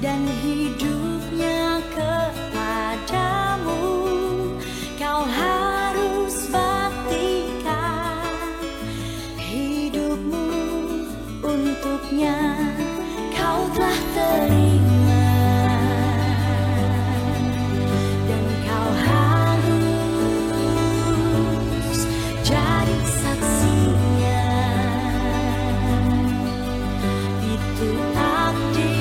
dan hidupnya kepadamu. Kau harus baktikan hidupmu untuknya. Kau telah terima dan kau harus jadi saksinya. Itu takdir.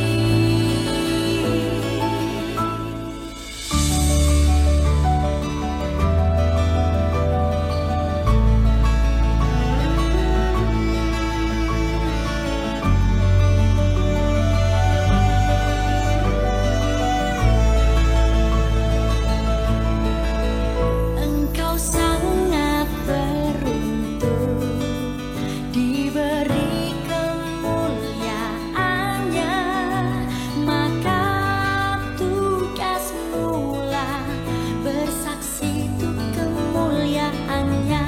Engkau sangat beruntung diberi kemuliaannya, maka tugasmu lah bersaksi untuk kemuliaannya.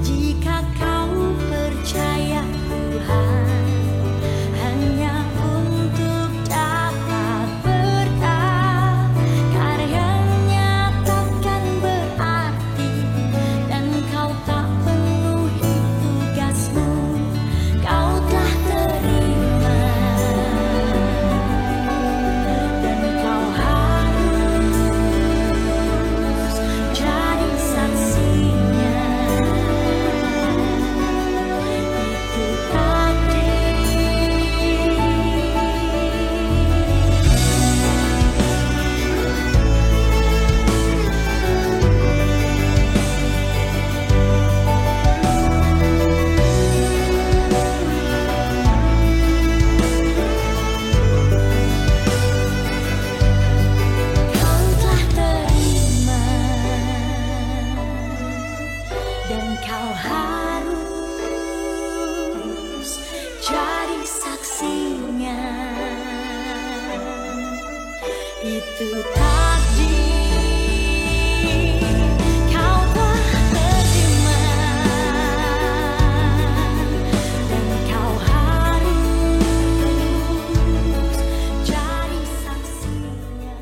Jika kau percaya Tuhan hanya untuk dapat berkat, karyanya takkan berarti dan kau tak penuhi tugasmu. Kau telah terima dan kau harus jadi saksinya. Itu takdir. Kau telah terima dan kau harus jadi saksinya. Itu takdir. Kau telah terima dan kau harus jadi saksinya.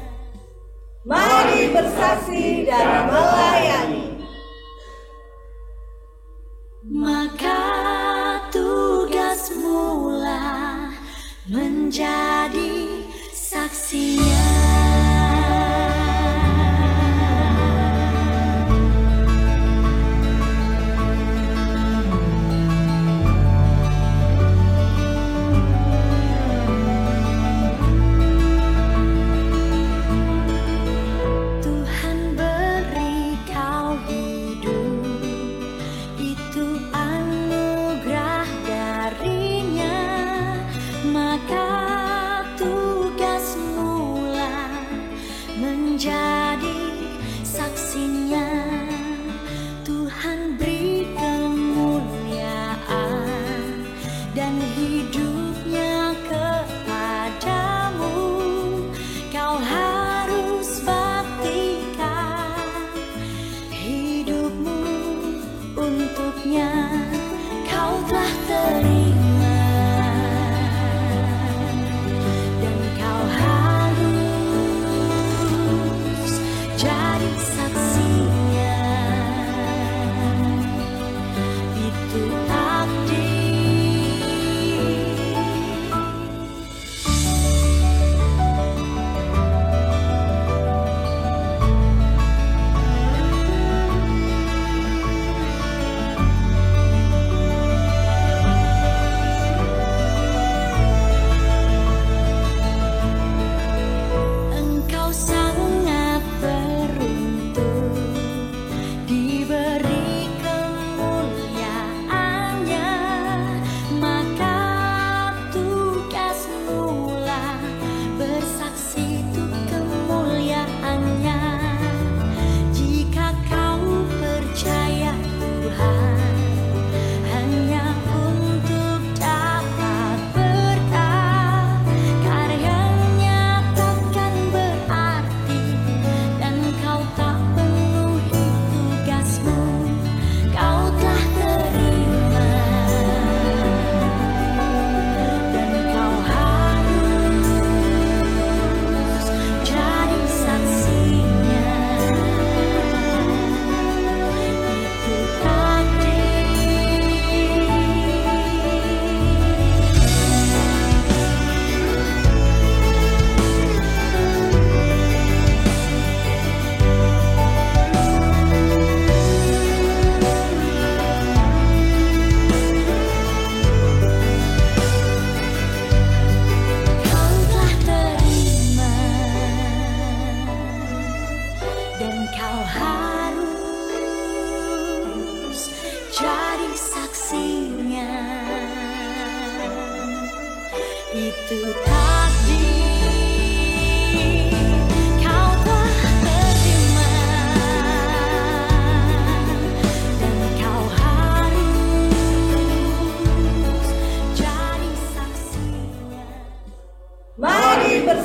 Mari bersaksi dan melayani. Maka tugasmu lah menjadi saksinya. Tuhan beri kau hidup, itu anugerah darinya, maka tugasmu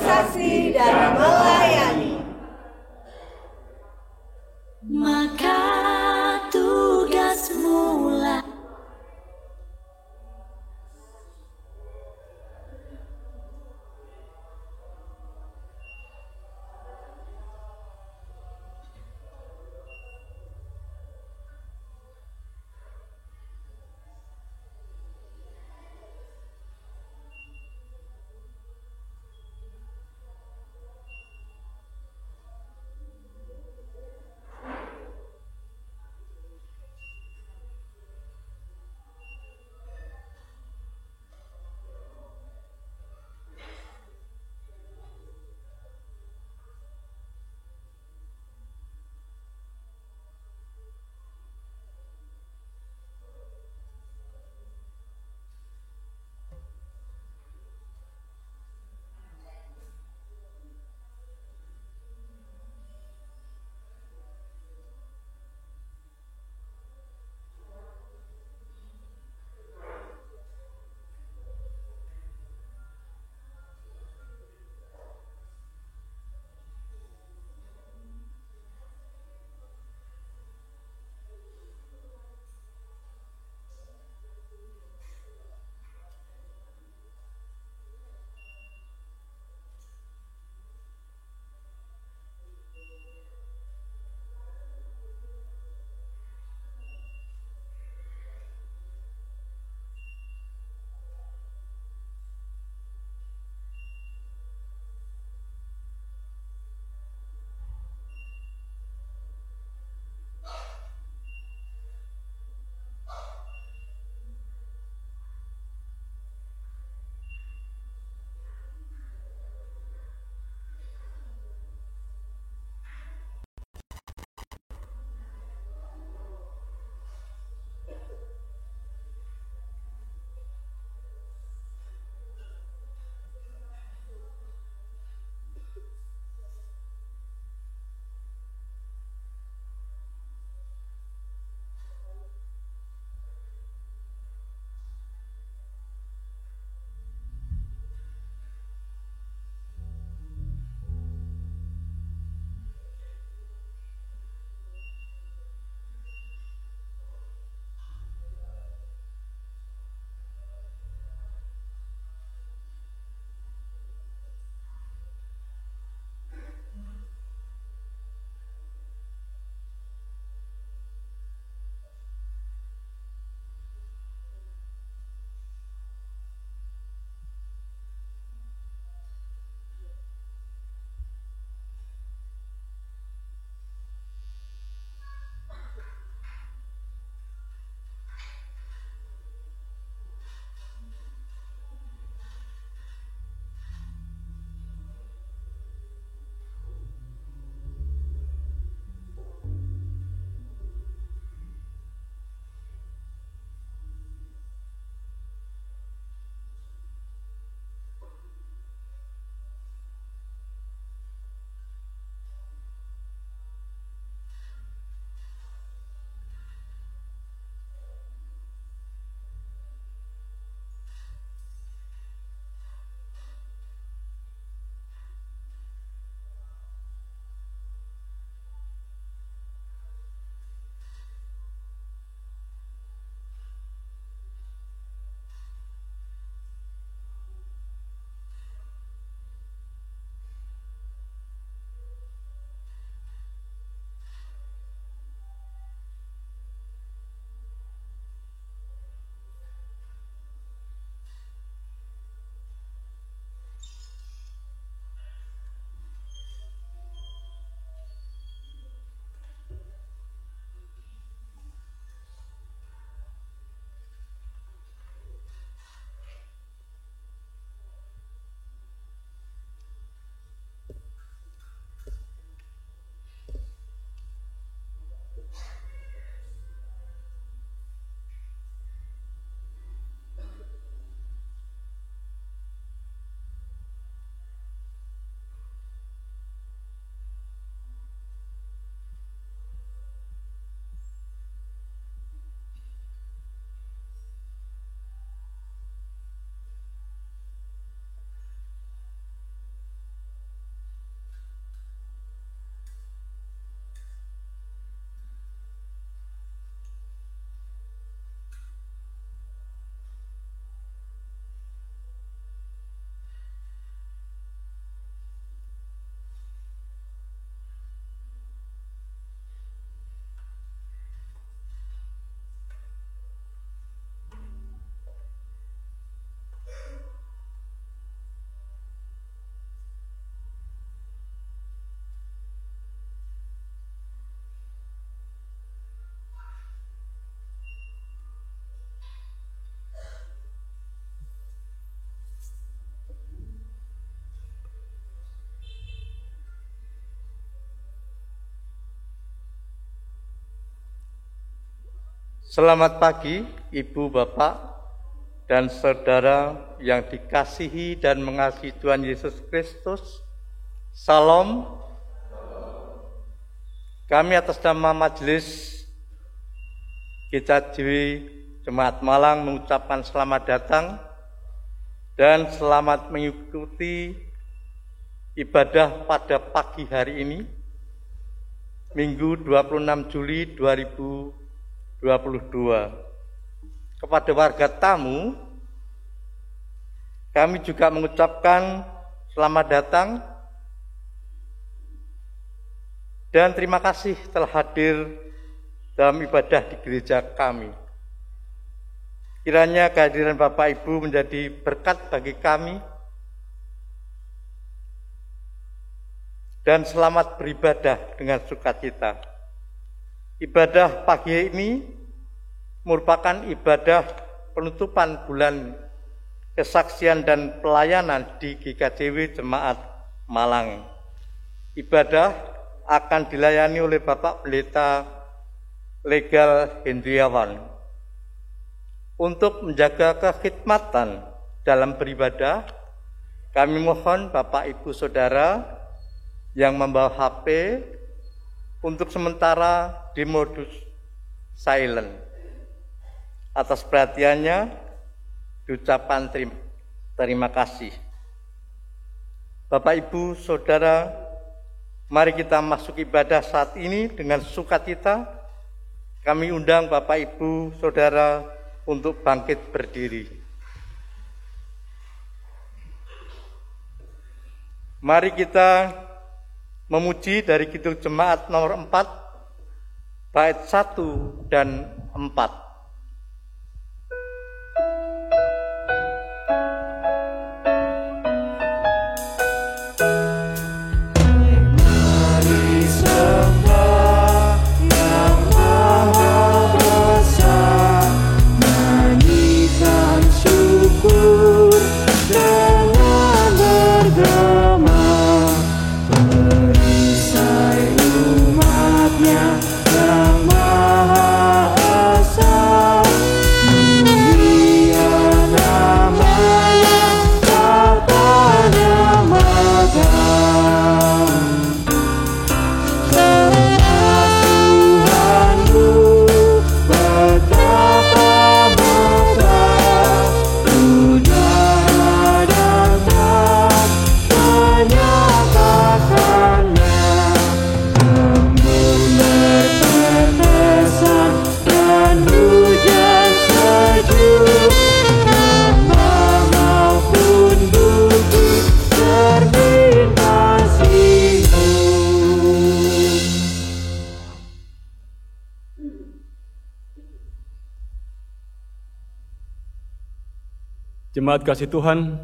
bersaksi dan melayani. Maka tugasmu lah Selamat pagi, Ibu, Bapak, dan saudara yang dikasihi dan mengasihi Tuhan Yesus Kristus. Salam. Kami atas nama Majelis GKJ Jemaat Malang mengucapkan selamat datang dan selamat mengikuti ibadah pada pagi hari ini, Minggu 26 Juli 2022. Kepada warga tamu, kami juga mengucapkan selamat datang dan terima kasih telah hadir dalam ibadah di gereja kami. Kiranya kehadiran Bapak Ibu menjadi berkat bagi kami dan selamat beribadah dengan sukacita. Ibadah pagi ini merupakan ibadah penutupan bulan kesaksian dan pelayanan di GKJW Jemaat Malang. Ibadah akan dilayani oleh Bapak Pendeta Legal Hendriawan. Untuk menjaga kekhidmatan dalam beribadah, kami mohon Bapak Ibu Saudara yang membawa HP untuk sementara di modus silent. Atas perhatiannya, diucapkan terima kasih. Bapak Ibu Saudara, mari kita masuk ibadah saat ini dengan sukacita. Kami undang Bapak Ibu Saudara untuk bangkit berdiri. Mari kita memuji dari Kidung Jemaat nomor 4, bait 1 dan 4. Jemaat kasih Tuhan,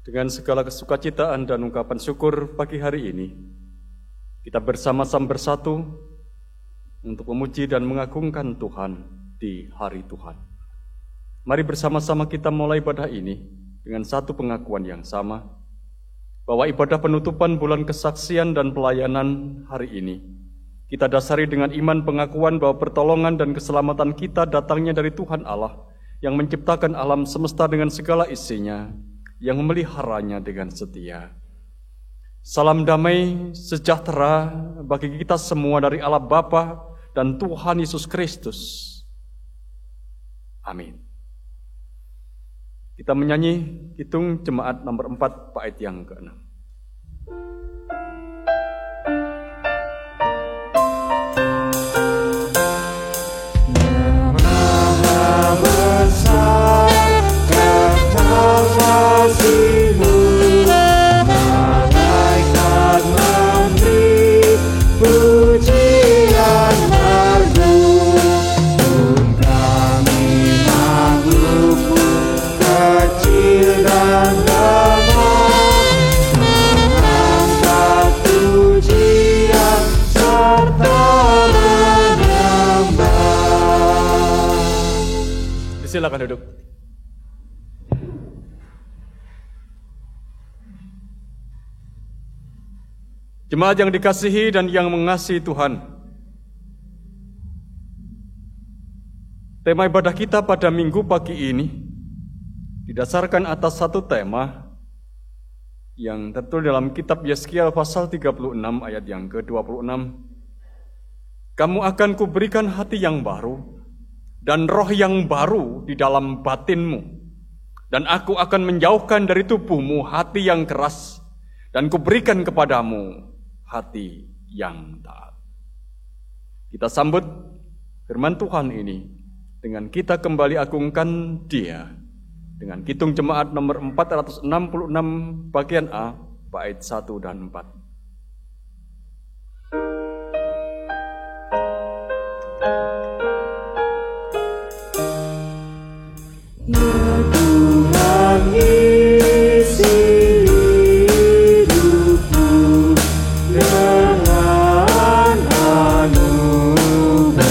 dengan segala kesukacitaan dan ungkapan syukur pagi hari ini, kita bersama-sama bersatu untuk memuji dan mengagungkan Tuhan di hari Tuhan. Mari bersama-sama kita mulai ibadah ini dengan satu pengakuan yang sama, bahwa ibadah penutupan bulan kesaksian dan pelayanan hari ini, kita dasari dengan iman pengakuan bahwa pertolongan dan keselamatan kita datangnya dari Tuhan Allah, yang menciptakan alam semesta dengan segala isinya, yang memeliharanya dengan setia. Salam damai sejahtera bagi kita semua dari Allah Bapa dan Tuhan Yesus Kristus. Amin. Kita menyanyi Kidung Jemaat nomor 4, bait yang ke-6. Silakan duduk. Jemaat yang dikasihi dan yang mengasihi Tuhan, Tema ibadah kita pada minggu pagi ini didasarkan atas satu tema yang tertulis dalam kitab Yeskiel pasal 36 ayat yang ke-26. Kamu akan kuberikan hati yang baru dan roh yang baru di dalam batinmu, dan aku akan menjauhkan dari tubuhmu hati yang keras, dan kuberikan kepadamu hati yang taat. Kita sambut firman Tuhan ini dengan kita kembali agungkan Dia dengan Kidung Jemaat nomor 466 bagian A, bait 1 dan 4. Ya Tuhan, isi hidupku dengan anugerah,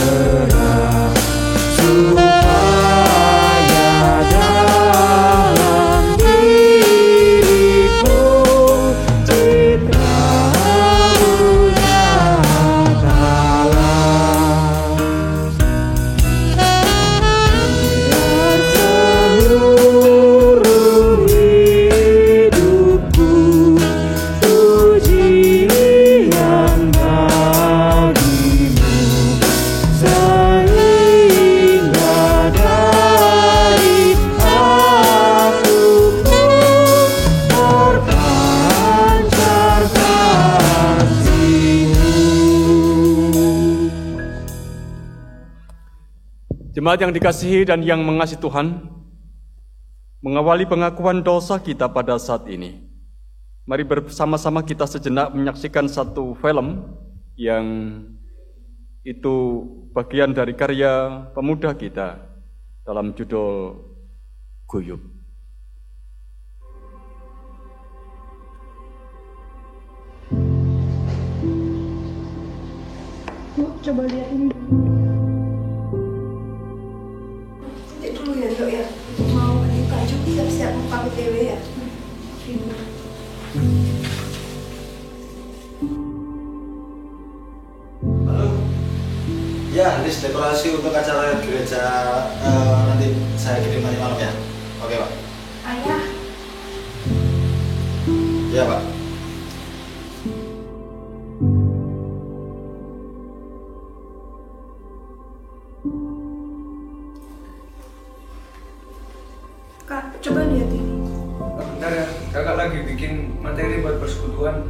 supaya dalam diriku citramu nyatalah. Biar seluruh hidupku pujian bagimu, sehingga dari aku pun terpancar kasih-Mu. Jemaat yang dikasihi dan yang mengasihi Tuhan, mengawali pengakuan dosa kita pada saat ini, mari bersama-sama kita sejenak menyaksikan satu film yang itu bagian dari karya pemuda kita dalam judul Guyub. Coba lihat ini. Cek dulu ya, Dok ya. Mau buka juga siap-siap mau pamit dewe ya. Halo. Ya, list dekorasi untuk acara gereja nanti saya kirim nanti malam ya. Oke, Pak. Ayah, Iya, Pak. Kak, coba lihat ini. Bentar ya, kakak lagi bikin materi buat persekutuan.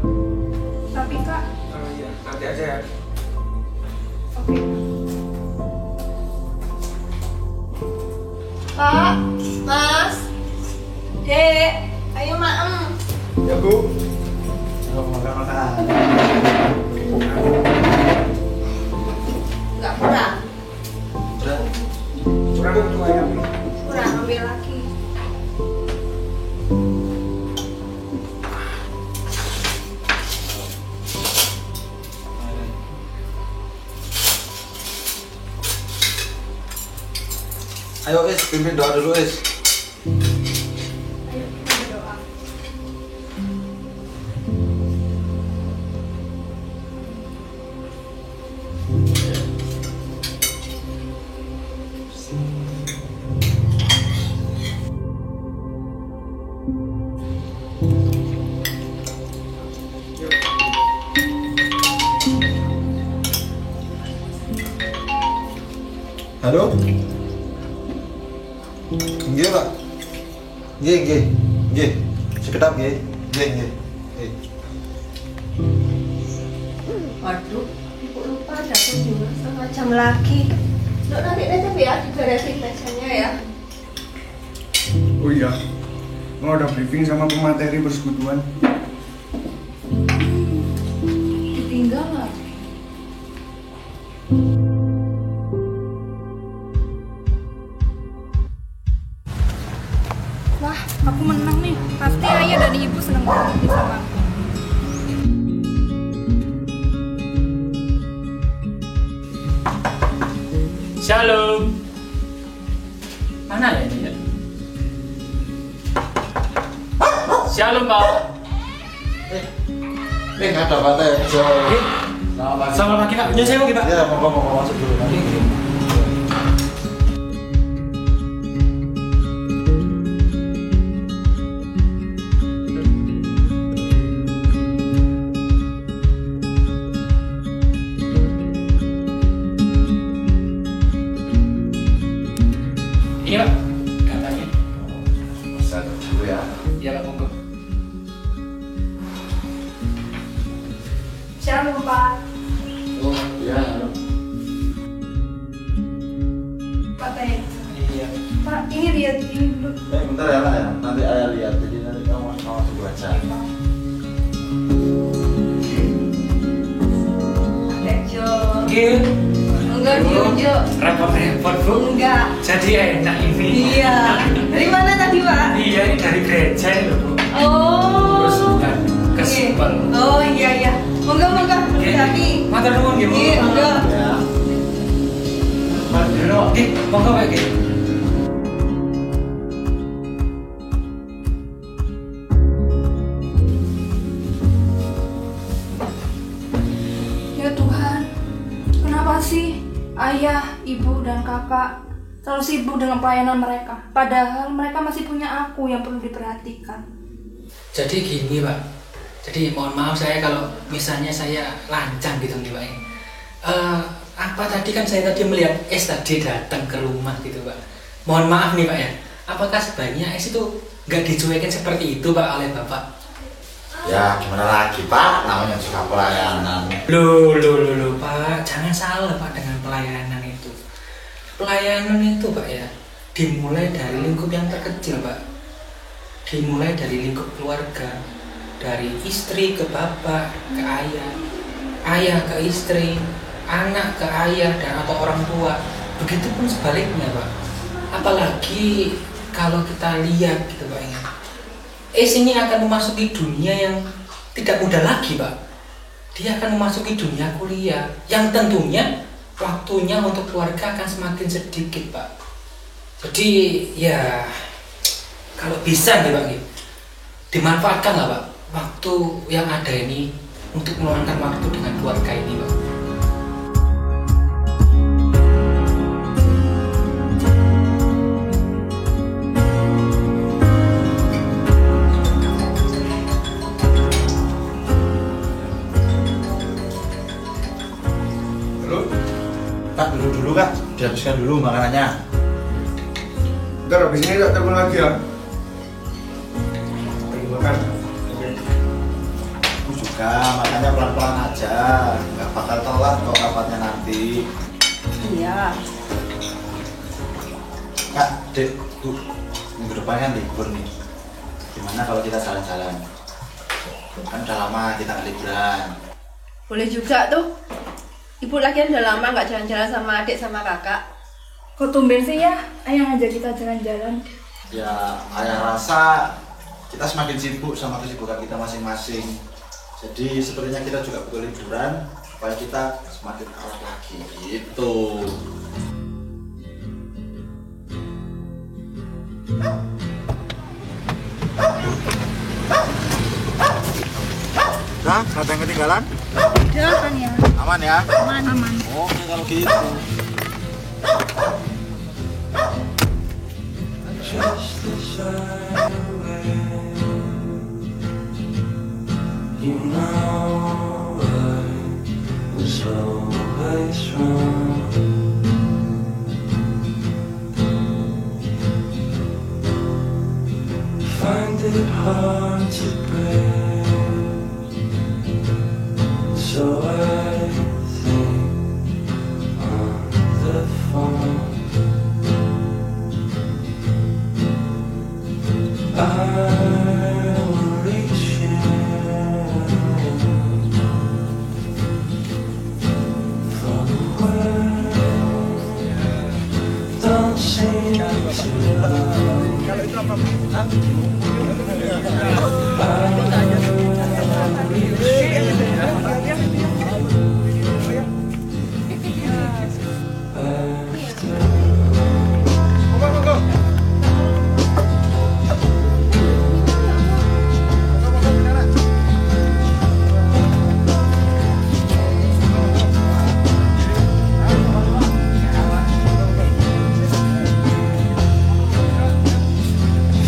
Tapi Kak, Iya, nanti aja ya. oke. Pak, Mas, Dek, ayo maem. Ya, Bu. Ayo makan-makan. Nggak kurang, Udah. Kurang tuh ayam. kurang ambil lagi. Ayo, Is, pimpin doa dulu, Is. Ayo kita berdoa. Halo? Nggih, Pak. Nggih. Sekedap nggih. Nggih. Waduh, ibu lupa ada kunjungan setengah jam lagi. Dok, nanti aja ya diberesin mejanya ya. Oh iya, mau ada briefing sama pemateri persekutuan. Ditinggal lagi. Wah, aku menang nih. Pasti ayah dan ibu seneng banget nih sama aku. Shalom. Mana ya ini ya? Shalom, Pak. Nggak ada Pak Teh. Selamat pagi, Pak. Ya, saya mau, Pak. Ya, mau masuk dulu. Shalom, Pak. Oh iya. Pak Teh. Iya. Pak, ini lihat ini dulu. Bentar ya Nak ya. Nanti ayah lihat. Jadi nanti kamu langsung baca. Adek Jo. Gil, Enggak Jo. repot-repot bu. Enggak. Jadi enak ini. Iya. Dari mana tadi Pak? Iya, ini dari gereja ini bu. Oh. Terus kan kesempel. Oh iya. Monggo. Tapi. Matur nuwun nggih bu. Iya, monggo. Ya. Monggo Pak Gil. Ya Tuhan, kenapa sih ayah, ibu, dan kakak selalu sibuk dengan pelayanan mereka? Padahal mereka masih punya aku yang perlu diperhatikan. Jadi gini Pak, jadi mohon maaf saya kalau misalnya saya lancang gitu nih Pak. Apa tadi kan saya tadi melihat Es tadi datang ke rumah gitu Pak. Mohon maaf nih Pak ya, apakah sebaiknya Es itu nggak dicuekin seperti itu Pak oleh Bapak? Ya gimana lagi Pak, namanya juga pelayanan. Loh Pak, jangan salah Pak dengan pelayanan itu. Pelayanan itu Pak ya, dimulai dari lingkup yang terkecil Pak. Dimulai dari lingkup keluarga, dari istri ke bapak, ke ayah, ayah ke istri, anak ke ayah dan atau orang tua. Begitupun sebaliknya Pak. Apalagi kalau kita lihat gitu Pak ya. Ini akan memasuki dunia yang tidak mudah lagi Pak. Dia akan memasuki dunia kuliah yang tentunya waktunya untuk keluarga akan semakin sedikit Pak. Jadi ya kalau bisa nih Pak, dimanfaatkan lah Pak waktu yang ada ini untuk meluangkan waktu dengan keluarga ini Pak. Kak dulu Kak, dihabiskan dulu makanannya. Ntar habis ini tak telepon lagi ya. Makan. Aku juga makannya pelan-pelan aja, nggak bakal telat kok rapatnya nanti. Iya. Kak, Dek, Bu, minggu depan kan libur nih. Gimana kalau kita jalan-jalan? Kan udah lama kita nggak liburan. Boleh juga tuh. Ibu lagian udah lama nggak jalan-jalan sama adik sama kakak. Kok tumben sih ya, ayah ngajak kita jalan-jalan. Ya, ayah rasa kita semakin sibuk sama kesibukan kita masing-masing. Jadi sepertinya kita juga butuh liburan supaya kita semakin awet lagi gitu. Nah, ada yang ketinggalan? Udah kan ya? Aman ya? Aman. Oke kalau gitu. You know I was always wrong. Find it hard to break, so I think on the phone. I will reach you for the world don't seem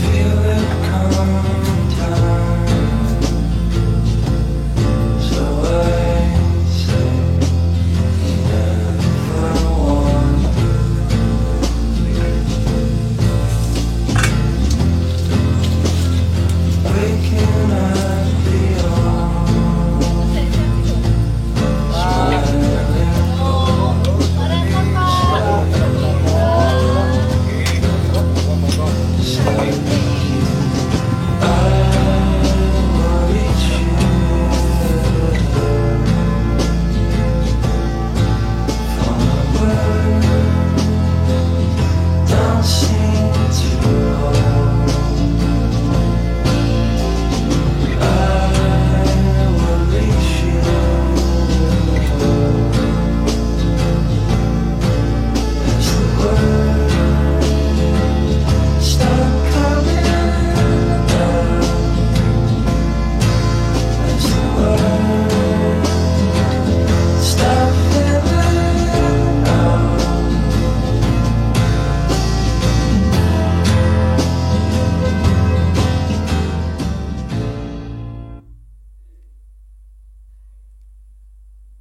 feel it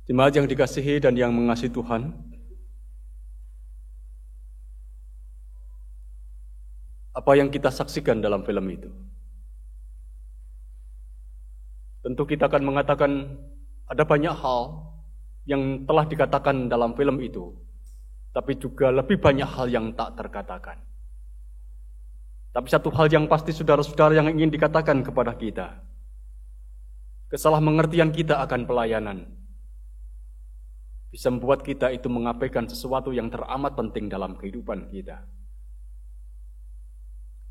Jemaat yang dikasihi dan yang mengasihi Tuhan, apa yang kita saksikan dalam film itu? Tentu kita akan mengatakan ada banyak hal yang telah dikatakan dalam film itu, tapi juga lebih banyak hal yang tak terkatakan. Tapi satu hal yang pasti saudara-saudara yang ingin dikatakan kepada kita, kesalahmengertian kita akan pelayanan bisa membuat kita itu mengabaikan sesuatu yang teramat penting dalam kehidupan kita.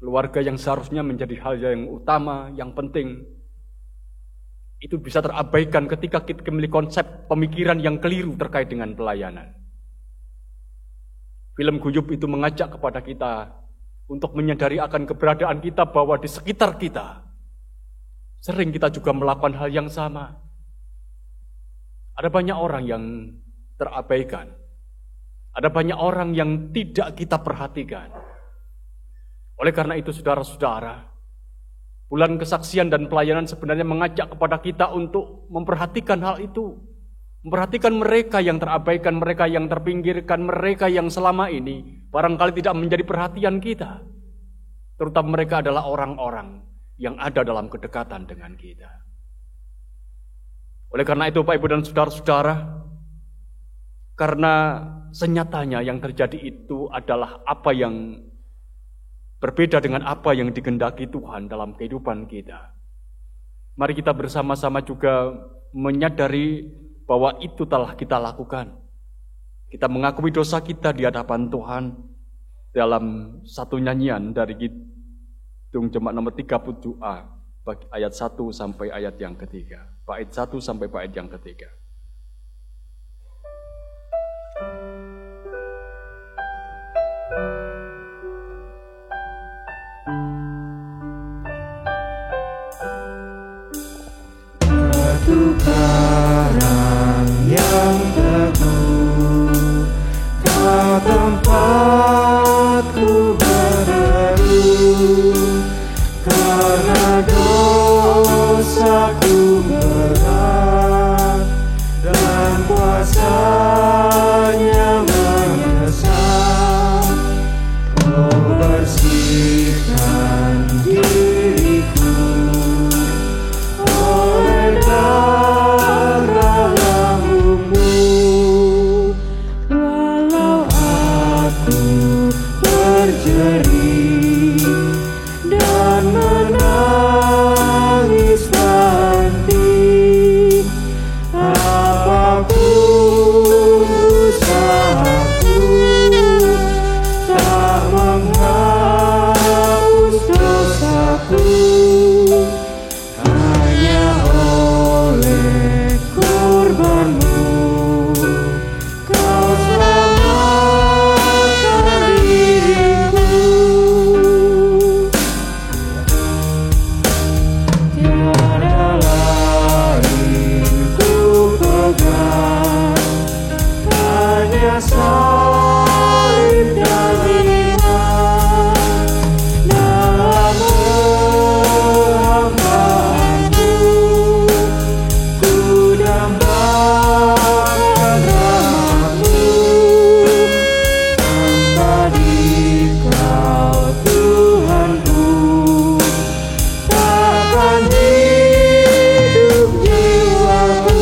Keluarga yang seharusnya menjadi hal yang utama, yang penting, itu bisa terabaikan ketika kita memiliki konsep pemikiran yang keliru terkait dengan pelayanan. Film Guyub itu mengajak kepada kita untuk menyadari akan keberadaan kita bahwa di sekitar kita sering kita juga melakukan hal yang sama. Ada banyak orang yang terabaikan. Ada banyak orang yang tidak kita perhatikan. Oleh karena itu saudara-saudara, bulan kesaksian dan pelayanan sebenarnya mengajak kepada kita untuk memperhatikan hal itu. Memperhatikan mereka yang terabaikan, mereka yang terpinggirkan, mereka yang selama ini barangkali tidak menjadi perhatian kita. Terutama mereka adalah orang-orang yang ada dalam kedekatan dengan kita. Oleh karena itu Pak Ibu dan saudara-saudara, karena senyatanya yang terjadi itu adalah apa yang berbeda dengan apa yang dikehendaki Tuhan dalam kehidupan kita. Mari kita bersama-sama juga menyadari bahwa itu telah kita lakukan. Kita mengakui dosa kita di hadapan Tuhan dalam satu nyanyian dari Kidung Jemaat nomor 37A, ayat 1 sampai ayat yang ketiga. Bait 1 sampai bait yang ketiga. Batu karang yang teguh, kau tempatku berteduh, karena dosaku berat dan kuasanya mendesak. Oh, bersihkan diriku oleh darah lambungmu, walau aku berjerih dan menangis nanti, apapun usahaku tak menghapus dosaku. Hanya oleh korbanmu kau selamatkan diriku. Tiada lain ku pegang, hanya salib dan iman. Dalam hambaanmu ku dambakan rahmat-Mu, tanpa Dikau Tuhanku takkan hidup jiwaku.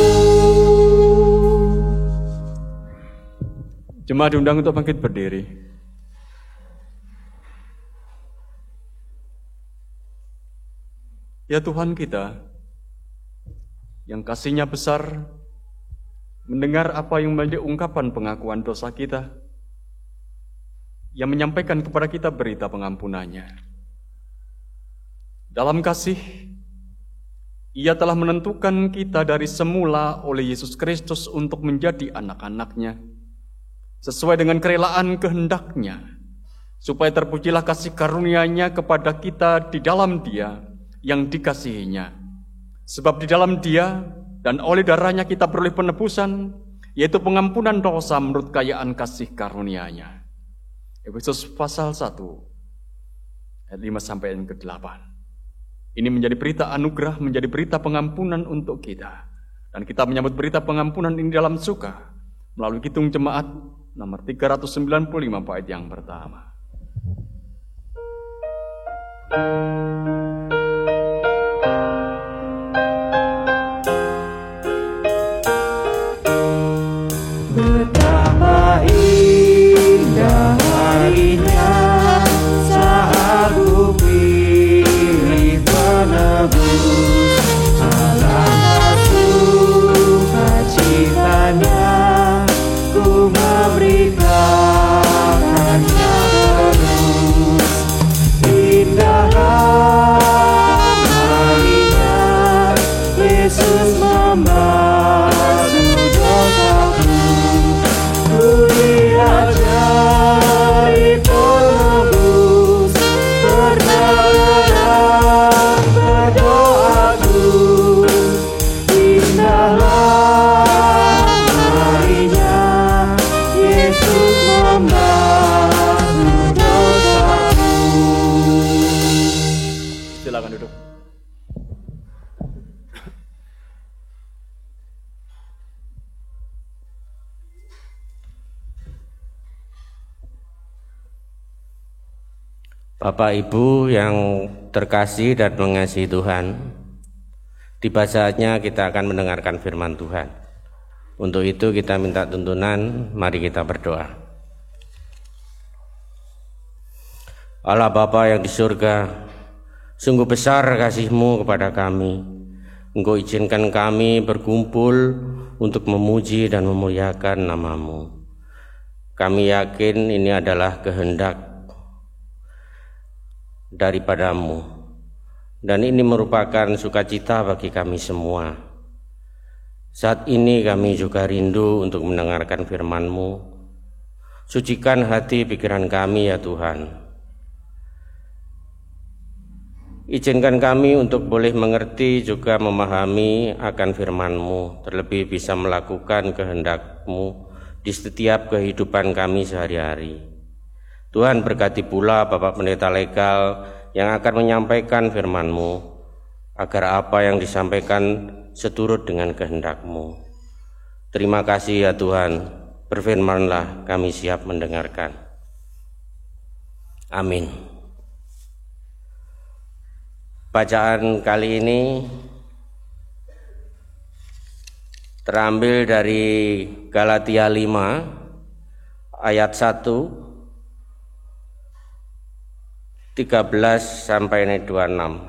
Jemaat diundang untuk bangkit berdiri. Ya Tuhan kita, yang kasih-Nya besar, mendengar apa yang menjadi ungkapan pengakuan dosa kita, yang menyampaikan kepada kita berita pengampunannya. Dalam kasih, Ia telah menentukan kita dari semula oleh Yesus Kristus untuk menjadi anak-anak-Nya, sesuai dengan kerelaan kehendak-Nya, supaya terpujilah kasih karunia-Nya kepada kita di dalam Dia yang dikasihinya. Sebab di dalam Dia dan oleh darah-Nya kita beroleh penebusan, yaitu pengampunan dosa menurut kayaan kasih karunia-Nya. Efesus pasal 1 ayat 5 sampai yang ke-8. Ini menjadi berita anugerah, menjadi berita pengampunan untuk kita. Dan kita menyambut berita pengampunan ini dalam suka melalui Kidung Jemaat nomor 395 bait yang pertama. Betapa indah harinya saat ku pilih penebus, alangkah sukacitanya ku memberitakannya terus. Indah harinya Yesus membasuh dosaku. Kulihat jari penebus terdalam berdoaku. Indahlah harinya Yesus membasuh dosaku. Silakan duduk. Bapak Ibu yang terkasih dan mengasihi Tuhan, tiba saatnya kita akan mendengarkan firman Tuhan. Untuk itu kita minta tuntunan, mari kita berdoa. Allah Bapa yang di surga, sungguh besar kasih-Mu kepada kami. Engkau izinkan kami berkumpul untuk memuji dan memuliakan nama-Mu. Kami yakin ini adalah kehendak daripadamu, dan ini merupakan sukacita bagi kami semua. Saat ini kami juga rindu untuk mendengarkan firman-Mu. Sucikan hati pikiran kami ya Tuhan. Izinkan kami untuk boleh mengerti juga memahami akan firman-Mu, terlebih bisa melakukan kehendak-Mu di setiap kehidupan kami sehari-hari. Tuhan berkati pula Bapak Pendeta Legal yang akan menyampaikan firman-Mu, agar apa yang disampaikan seturut dengan kehendak-Mu. Terima kasih ya Tuhan, berfirman-Lah, kami siap mendengarkan. Amin. Bacaan kali ini terambil dari Galatia 5 ayat 1 13 sampai 26.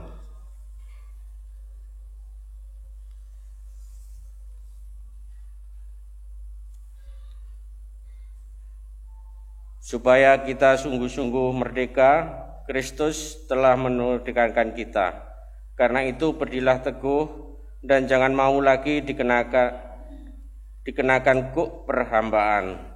Supaya kita sungguh-sungguh merdeka, Kristus telah memerdekakan kita. Karena itu berdirilah teguh dan jangan mau lagi dikenakan kuk perhambaan.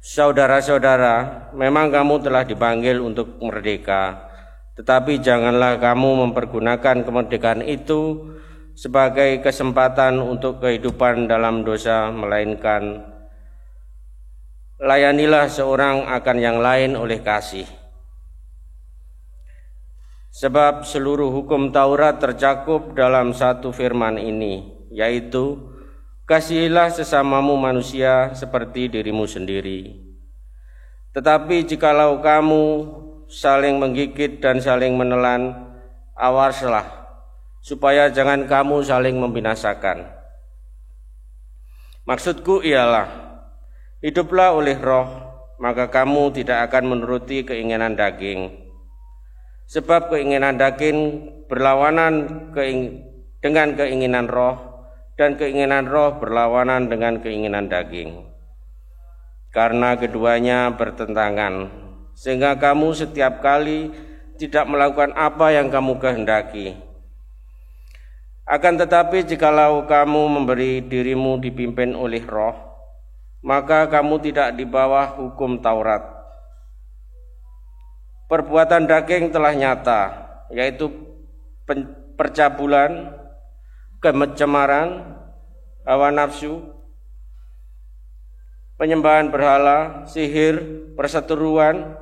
Saudara-saudara, memang kamu telah dipanggil untuk merdeka, tetapi janganlah kamu mempergunakan kemerdekaan itu sebagai kesempatan untuk kehidupan dalam dosa, melainkan layanilah seorang akan yang lain oleh kasih. Sebab seluruh hukum Taurat tercakup dalam satu firman ini, yaitu kasihilah sesamamu manusia seperti dirimu sendiri. Tetapi jikalau kamu saling menggigit dan saling menelan, awaslah, supaya jangan kamu saling membinasakan. Maksudku ialah, hiduplah oleh roh, maka kamu tidak akan menuruti keinginan daging. Sebab keinginan daging berlawanan dengan keinginan roh, dan keinginan roh berlawanan dengan keinginan daging. Karena keduanya bertentangan, sehingga kamu setiap kali tidak melakukan apa yang kamu kehendaki. Akan tetapi jikalau kamu memberi dirimu dipimpin oleh roh, maka kamu tidak di bawah hukum Taurat. Perbuatan daging telah nyata, yaitu percabulan, kecemaran, hawa nafsu, penyembahan berhala, sihir, perseteruan,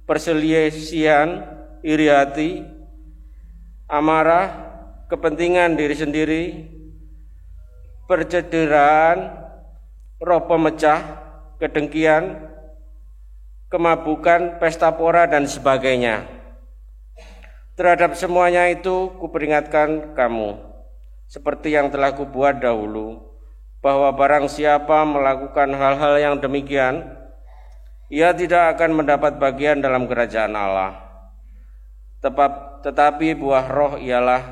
perselisihan, iri hati, amarah, kepentingan diri sendiri, percederaan, roh pemecah, kedengkian, kemabukan, pesta pora, dan sebagainya. Terhadap semuanya itu kuperingatkan kamu, seperti yang telah kubuat dahulu, bahwa barang siapa melakukan hal-hal yang demikian, ia tidak akan mendapat bagian dalam kerajaan Allah. Tetapi buah roh ialah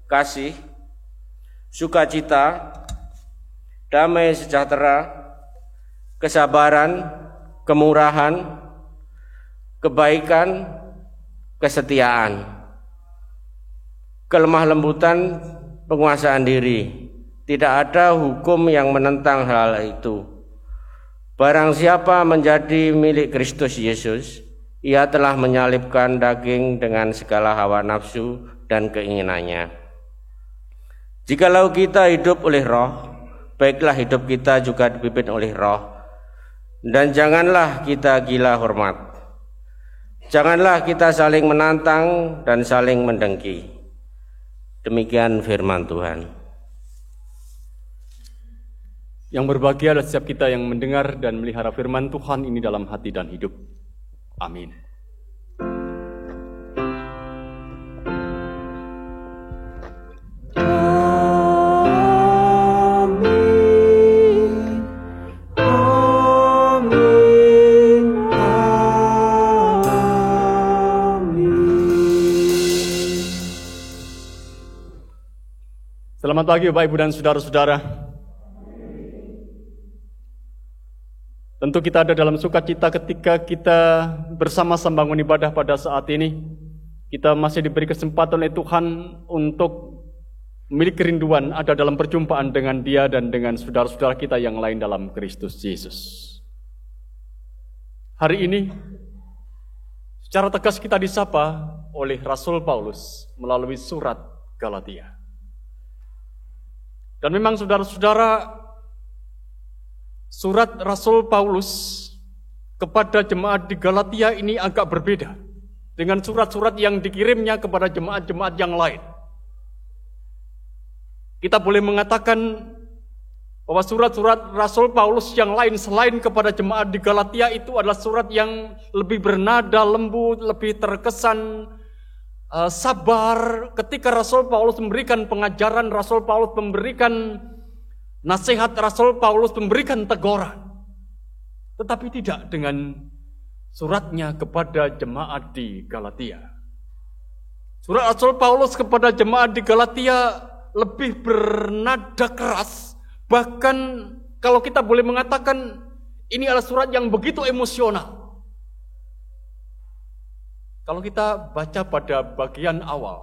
kasih, sukacita, damai sejahtera, kesabaran, kemurahan, kebaikan, kesetiaan, kelemah lembutan, penguasaan diri. Tidak ada hukum yang menentang hal itu. Barang siapa menjadi milik Kristus Yesus, ia telah menyalibkan daging dengan segala hawa nafsu dan keinginannya. Jikalau kita hidup oleh roh, baiklah hidup kita juga dipimpin oleh roh. Dan janganlah kita gila hormat. Janganlah kita saling menantang dan saling mendengki. Demikian firman Tuhan. Yang berbahagia adalah setiap kita yang mendengar dan melihara firman Tuhan ini dalam hati dan hidup. Amin. Selamat pagi Bapak Ibu dan saudara-saudara. Tentu kita ada dalam sukacita ketika kita bersama-sama bangun ibadah pada saat ini. Kita masih diberi kesempatan oleh Tuhan untuk memiliki kerinduan ada dalam perjumpaan dengan Dia dan dengan saudara-saudara kita yang lain dalam Kristus Yesus. Hari ini, secara tegas kita disapa oleh Rasul Paulus melalui surat Galatia. Dan memang saudara-saudara, surat Rasul Paulus kepada jemaat di Galatia ini agak berbeda dengan surat-surat yang dikirimnya kepada jemaat-jemaat yang lain. Kita boleh mengatakan bahwa surat-surat Rasul Paulus yang lain selain kepada jemaat di Galatia itu adalah surat yang lebih bernada lembut, lebih terkesan sabar. Ketika Rasul Paulus memberikan pengajaran, Rasul Paulus memberikan nasihat, Rasul Paulus memberikan teguran. Tetapi tidak dengan suratnya kepada jemaat di Galatia. Surat Rasul Paulus kepada jemaat di Galatia lebih bernada keras. Bahkan kalau kita boleh mengatakan ini adalah surat yang begitu emosional. Kalau kita baca pada bagian awal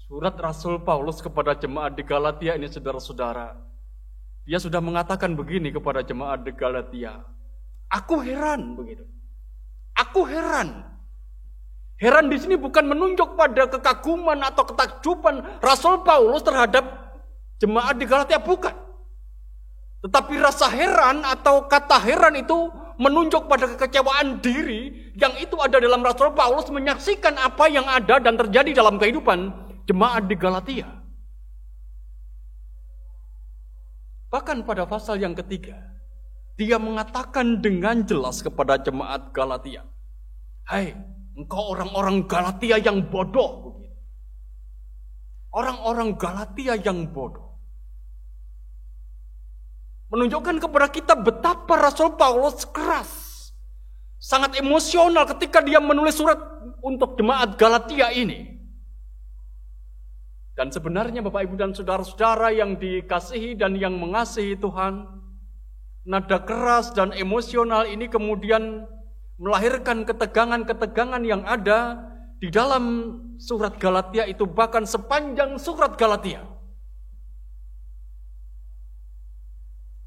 surat Rasul Paulus kepada jemaat di Galatia ini, saudara-saudara, dia sudah mengatakan begini kepada jemaat di Galatia. Aku heran begitu. Aku heran. Heran di sini bukan menunjuk pada kekaguman atau ketakjuban Rasul Paulus terhadap jemaat di Galatia, bukan. Tetapi rasa heran atau kata heran itu menunjuk pada kekecewaan diri yang itu ada dalam Rasul Paulus menyaksikan apa yang ada dan terjadi dalam kehidupan jemaat di Galatia. Bahkan pada pasal yang ketiga, dia mengatakan dengan jelas kepada jemaat Galatia, "Hai, engkau orang-orang Galatia yang bodoh." Orang-orang Galatia yang bodoh. Menunjukkan kepada kita betapa Rasul Paulus keras, sangat emosional ketika dia menulis surat untuk jemaat Galatia ini. Dan sebenarnya Bapak Ibu dan saudara-saudara yang dikasihi dan yang mengasihi Tuhan, nada keras dan emosional ini kemudian melahirkan ketegangan-ketegangan yang ada di dalam surat Galatia itu, bahkan sepanjang surat Galatia.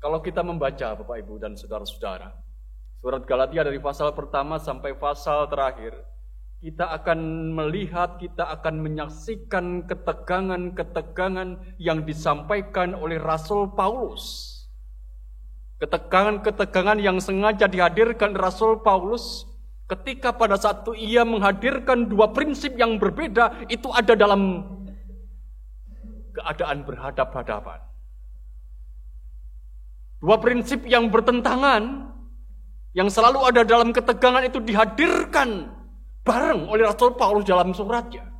Kalau kita membaca Bapak Ibu dan saudara-saudara, surat Galatia dari pasal pertama sampai pasal terakhir, kita akan melihat, kita akan menyaksikan ketegangan-ketegangan yang disampaikan oleh Rasul Paulus. Ketegangan-ketegangan yang sengaja dihadirkan Rasul Paulus ketika pada saat itu ia menghadirkan dua prinsip yang berbeda, itu ada dalam keadaan berhadap-hadapan. Dua prinsip yang bertentangan, yang selalu ada dalam ketegangan itu dihadirkan bareng oleh Rasul Paulus dalam suratnya.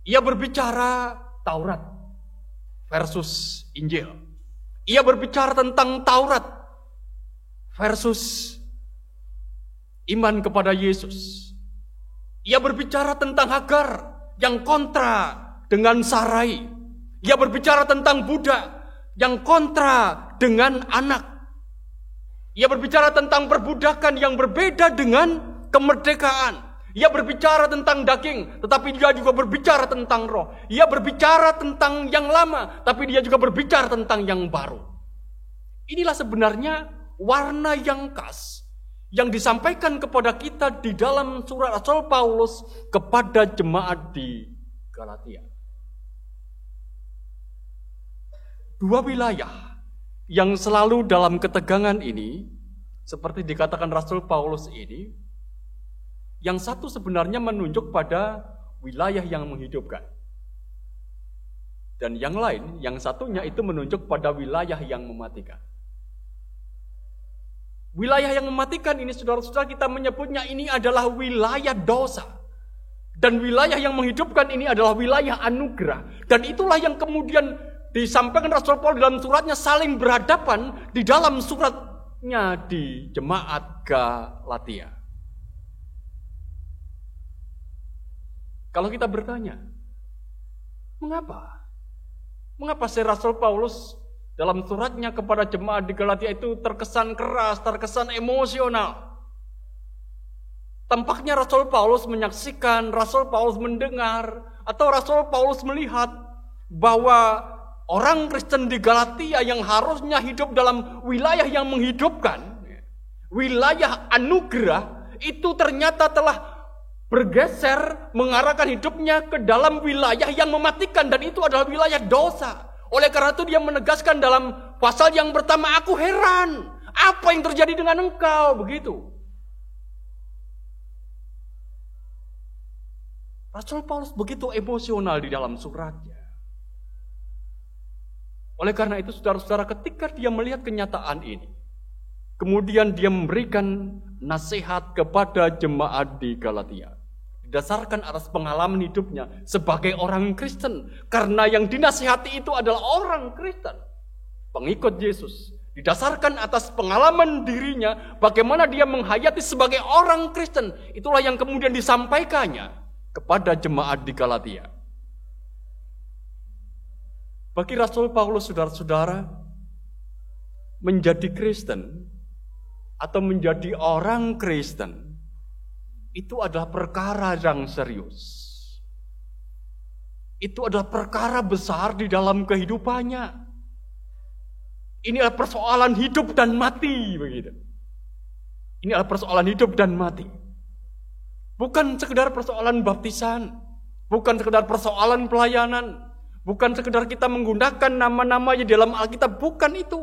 Ia berbicara Taurat versus Injil. Ia berbicara tentang Taurat versus iman kepada Yesus. Ia berbicara tentang Hagar yang kontra dengan Sarai. Ia berbicara tentang budak yang kontra dengan anak. Ia berbicara tentang perbudakan yang berbeda dengan kemerdekaan. Ia berbicara tentang daging, tetapi dia juga berbicara tentang roh. Ia berbicara tentang yang lama, tapi dia juga berbicara tentang yang baru. Inilah sebenarnya warna yang khas yang disampaikan kepada kita di dalam surat Rasul Paulus kepada jemaat di Galatia. Dua wilayah yang selalu dalam ketegangan ini, seperti dikatakan Rasul Paulus ini, yang satu sebenarnya menunjuk pada wilayah yang menghidupkan. Dan yang lain, yang satunya itu menunjuk pada wilayah yang mematikan. Wilayah yang mematikan ini, saudara-saudara, kita menyebutnya ini adalah wilayah dosa. Dan wilayah yang menghidupkan ini adalah wilayah anugerah. Dan itulah yang kemudian disampaikan Rasul Paulus dalam suratnya saling berhadapan di dalam suratnya di jemaat Galatia. Kalau kita bertanya, mengapa? Mengapa si Rasul Paulus dalam suratnya kepada jemaat di Galatia itu terkesan keras, terkesan emosional? Tampaknya Rasul Paulus menyaksikan, Rasul Paulus mendengar, atau Rasul Paulus melihat bahwa orang Kristen di Galatia yang harusnya hidup dalam wilayah yang menghidupkan, wilayah anugerah, itu ternyata telah bergeser mengarahkan hidupnya ke dalam wilayah yang mematikan, dan itu adalah wilayah dosa. Oleh karena itu dia menegaskan dalam pasal yang pertama, aku heran, apa yang terjadi dengan engkau, begitu. Rasul Paulus begitu emosional di dalam suratnya. Oleh karena itu saudara-saudara, ketika dia melihat kenyataan ini, kemudian dia memberikan nasihat kepada jemaat di Galatia. Didasarkan atas pengalaman hidupnya sebagai orang Kristen. Karena yang dinasihati itu adalah orang Kristen, pengikut Yesus. Didasarkan atas pengalaman dirinya, bagaimana dia menghayati sebagai orang Kristen. Itulah yang kemudian disampaikannya kepada jemaat di Galatia. Bagi Rasul Paulus, saudara-saudara, menjadi Kristen atau menjadi orang Kristen itu adalah perkara yang serius. Itu adalah perkara besar di dalam kehidupannya. Ini adalah persoalan hidup dan mati, begitu. Ini adalah persoalan hidup dan mati. Bukan sekedar persoalan baptisan, bukan sekedar persoalan pelayanan, bukan sekedar kita menggunakan nama-namanya dalam Alkitab, bukan itu.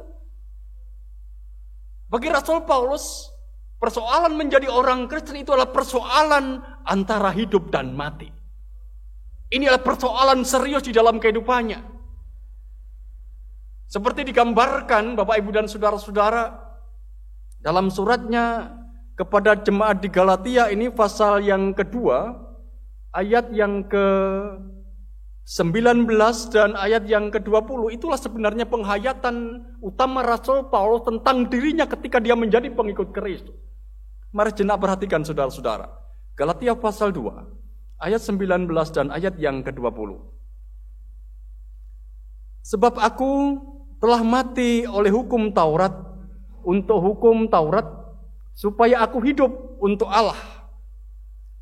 Bagi Rasul Paulus, persoalan menjadi orang Kristen itu adalah persoalan antara hidup dan mati. Ini adalah persoalan serius di dalam kehidupannya. Seperti digambarkan Bapak Ibu dan saudara-saudara dalam suratnya kepada jemaat di Galatia ini, pasal yang kedua, ayat yang ke-19 dan ayat yang ke-20, itulah sebenarnya penghayatan utama Rasul Paulus tentang dirinya ketika dia menjadi pengikut Kristus. Mari jenak perhatikan saudara-saudara. Galatia pasal 2, ayat 19 dan ayat yang ke-20. Sebab aku telah mati oleh hukum Taurat untuk hukum Taurat, supaya aku hidup untuk Allah.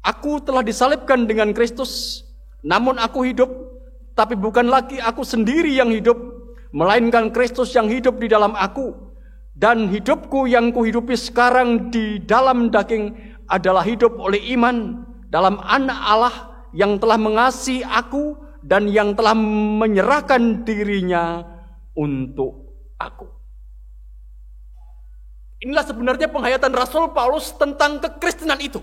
Aku telah disalibkan dengan Kristus, namun aku hidup, tapi bukan lagi aku sendiri yang hidup, melainkan Kristus yang hidup di dalam aku. Dan hidupku yang kuhidupi sekarang di dalam daging adalah hidup oleh iman dalam Anak Allah yang telah mengasihi aku dan yang telah menyerahkan dirinya untuk aku. Inilah sebenarnya penghayatan Rasul Paulus tentang kekristenan itu.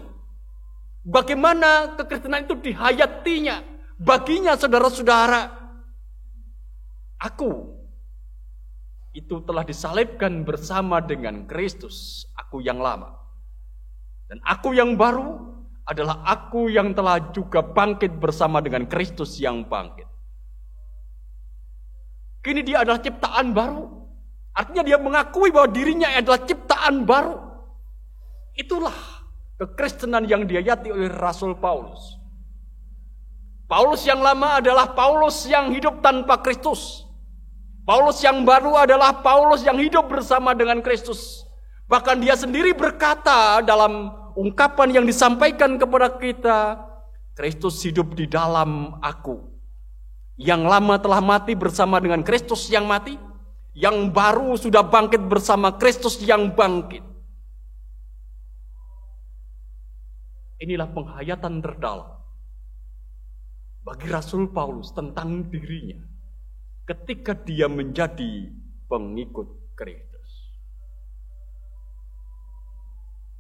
Bagaimana kekristenan itu dihayatinya. Baginya saudara-saudara, aku itu telah disalibkan bersama dengan Kristus, aku yang lama. Dan aku yang baru adalah aku yang telah juga bangkit bersama dengan Kristus yang bangkit. Kini dia adalah ciptaan baru. Artinya dia mengakui bahwa dirinya adalah ciptaan baru. Itulah kekristenan yang dihayati oleh Rasul Paulus. Paulus yang lama adalah Paulus yang hidup tanpa Kristus. Paulus yang baru adalah Paulus yang hidup bersama dengan Kristus. Bahkan dia sendiri berkata dalam ungkapan yang disampaikan kepada kita, Kristus hidup di dalam aku. Yang lama telah mati bersama dengan Kristus yang mati. Yang baru sudah bangkit bersama Kristus yang bangkit. Inilah penghayatan terdalam bagi Rasul Paulus tentang dirinya ketika dia menjadi pengikut Kristus.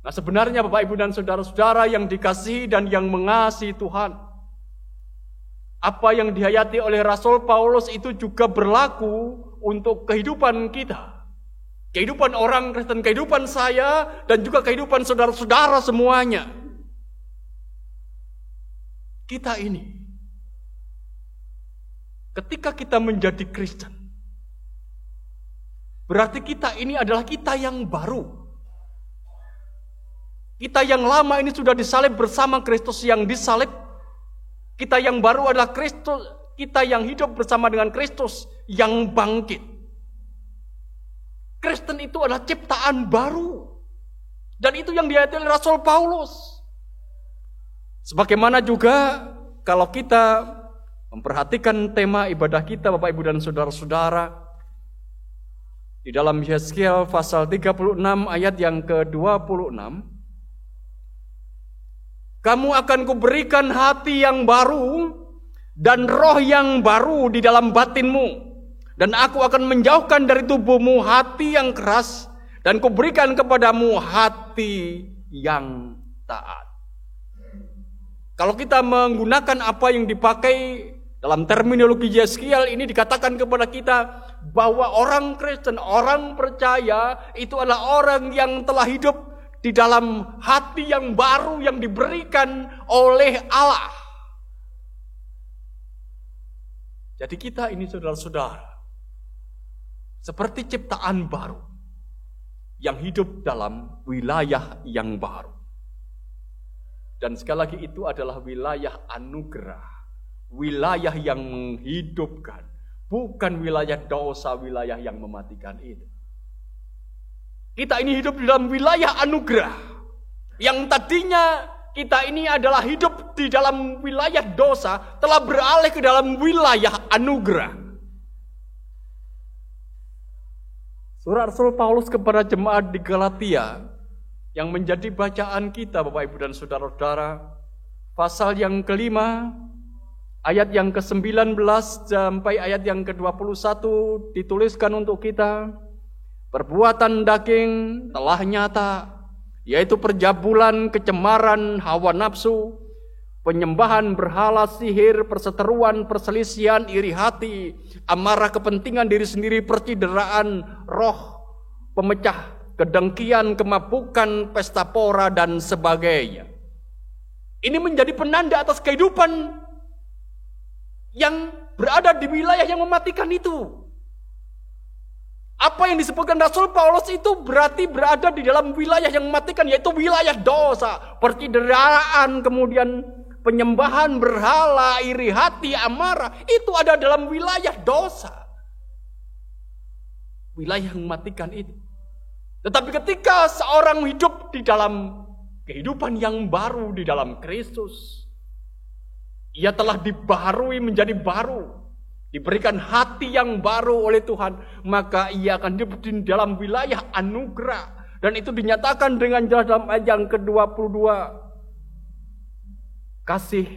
Nah, sebenarnya Bapak Ibu dan saudara-saudara yang dikasihi dan yang mengasihi Tuhan, apa yang dihayati oleh Rasul Paulus itu juga berlaku untuk kehidupan kita. Kehidupan orang Kristen, kehidupan saya, dan juga kehidupan saudara-saudara semuanya. Kita ini, ketika kita menjadi Kristen, berarti kita ini adalah kita yang baru. Kita yang lama ini sudah disalib bersama Kristus yang disalib. Kita yang baru adalah Kristus, kita yang hidup bersama dengan Kristus yang bangkit. Kristen itu adalah ciptaan baru. Dan itu yang dihayati oleh Rasul Paulus. Sebagaimana juga kalau kita memperhatikan tema ibadah kita Bapak Ibu dan saudara-saudara, di dalam Yeskiel pasal 36 ayat yang ke-26, kamu akan kuberikan hati yang baru dan roh yang baru di dalam batinmu. Dan aku akan menjauhkan dari tubuhmu hati yang keras dan kuberikan kepadamu hati yang taat. Kalau kita menggunakan apa yang dipakai dalam terminologi Yeskiel ini, dikatakan kepada kita bahwa orang Kristen, orang percaya itu adalah orang yang telah hidup di dalam hati yang baru yang diberikan oleh Allah. Jadi kita ini saudara-saudara, seperti ciptaan baru yang hidup dalam wilayah yang baru. Dan sekali lagi itu adalah wilayah anugerah, wilayah yang menghidupkan, bukan wilayah dosa, wilayah yang mematikan itu. Kita ini hidup di dalam wilayah anugerah. Yang tadinya kita ini adalah hidup di dalam wilayah dosa, telah beralih ke dalam wilayah anugerah. Surat Rasul Paulus kepada jemaat di Galatia yang menjadi bacaan kita Bapak Ibu dan saudara-saudara, pasal yang kelima, ayat yang ke-19 sampai ayat yang ke-21 dituliskan untuk kita. Perbuatan daging telah nyata, yaitu perjabulan, kecemaran, hawa nafsu, penyembahan berhala, sihir, perseteruan, perselisihan, iri hati, amarah, kepentingan diri sendiri, percideraan, roh, pemecah, kedengkian, kemabukan, pesta pora, dan sebagainya. Ini menjadi penanda atas kehidupan yang berada di wilayah yang mematikan itu. Apa yang disebutkan Rasul Paulus itu berarti berada di dalam wilayah yang mematikan, yaitu wilayah dosa, percideraan, kemudian penyembahan berhala, iri hati, amarah. Itu ada dalam wilayah dosa, wilayah yang mematikan itu. Tetapi ketika seorang hidup di dalam kehidupan yang baru di dalam Kristus, ia telah dibaharui menjadi baru, diberikan hati yang baru oleh Tuhan, maka ia akan hidup di dalam wilayah anugerah. Dan itu dinyatakan dengan jelas dalam ayat yang ke-22. Kasih,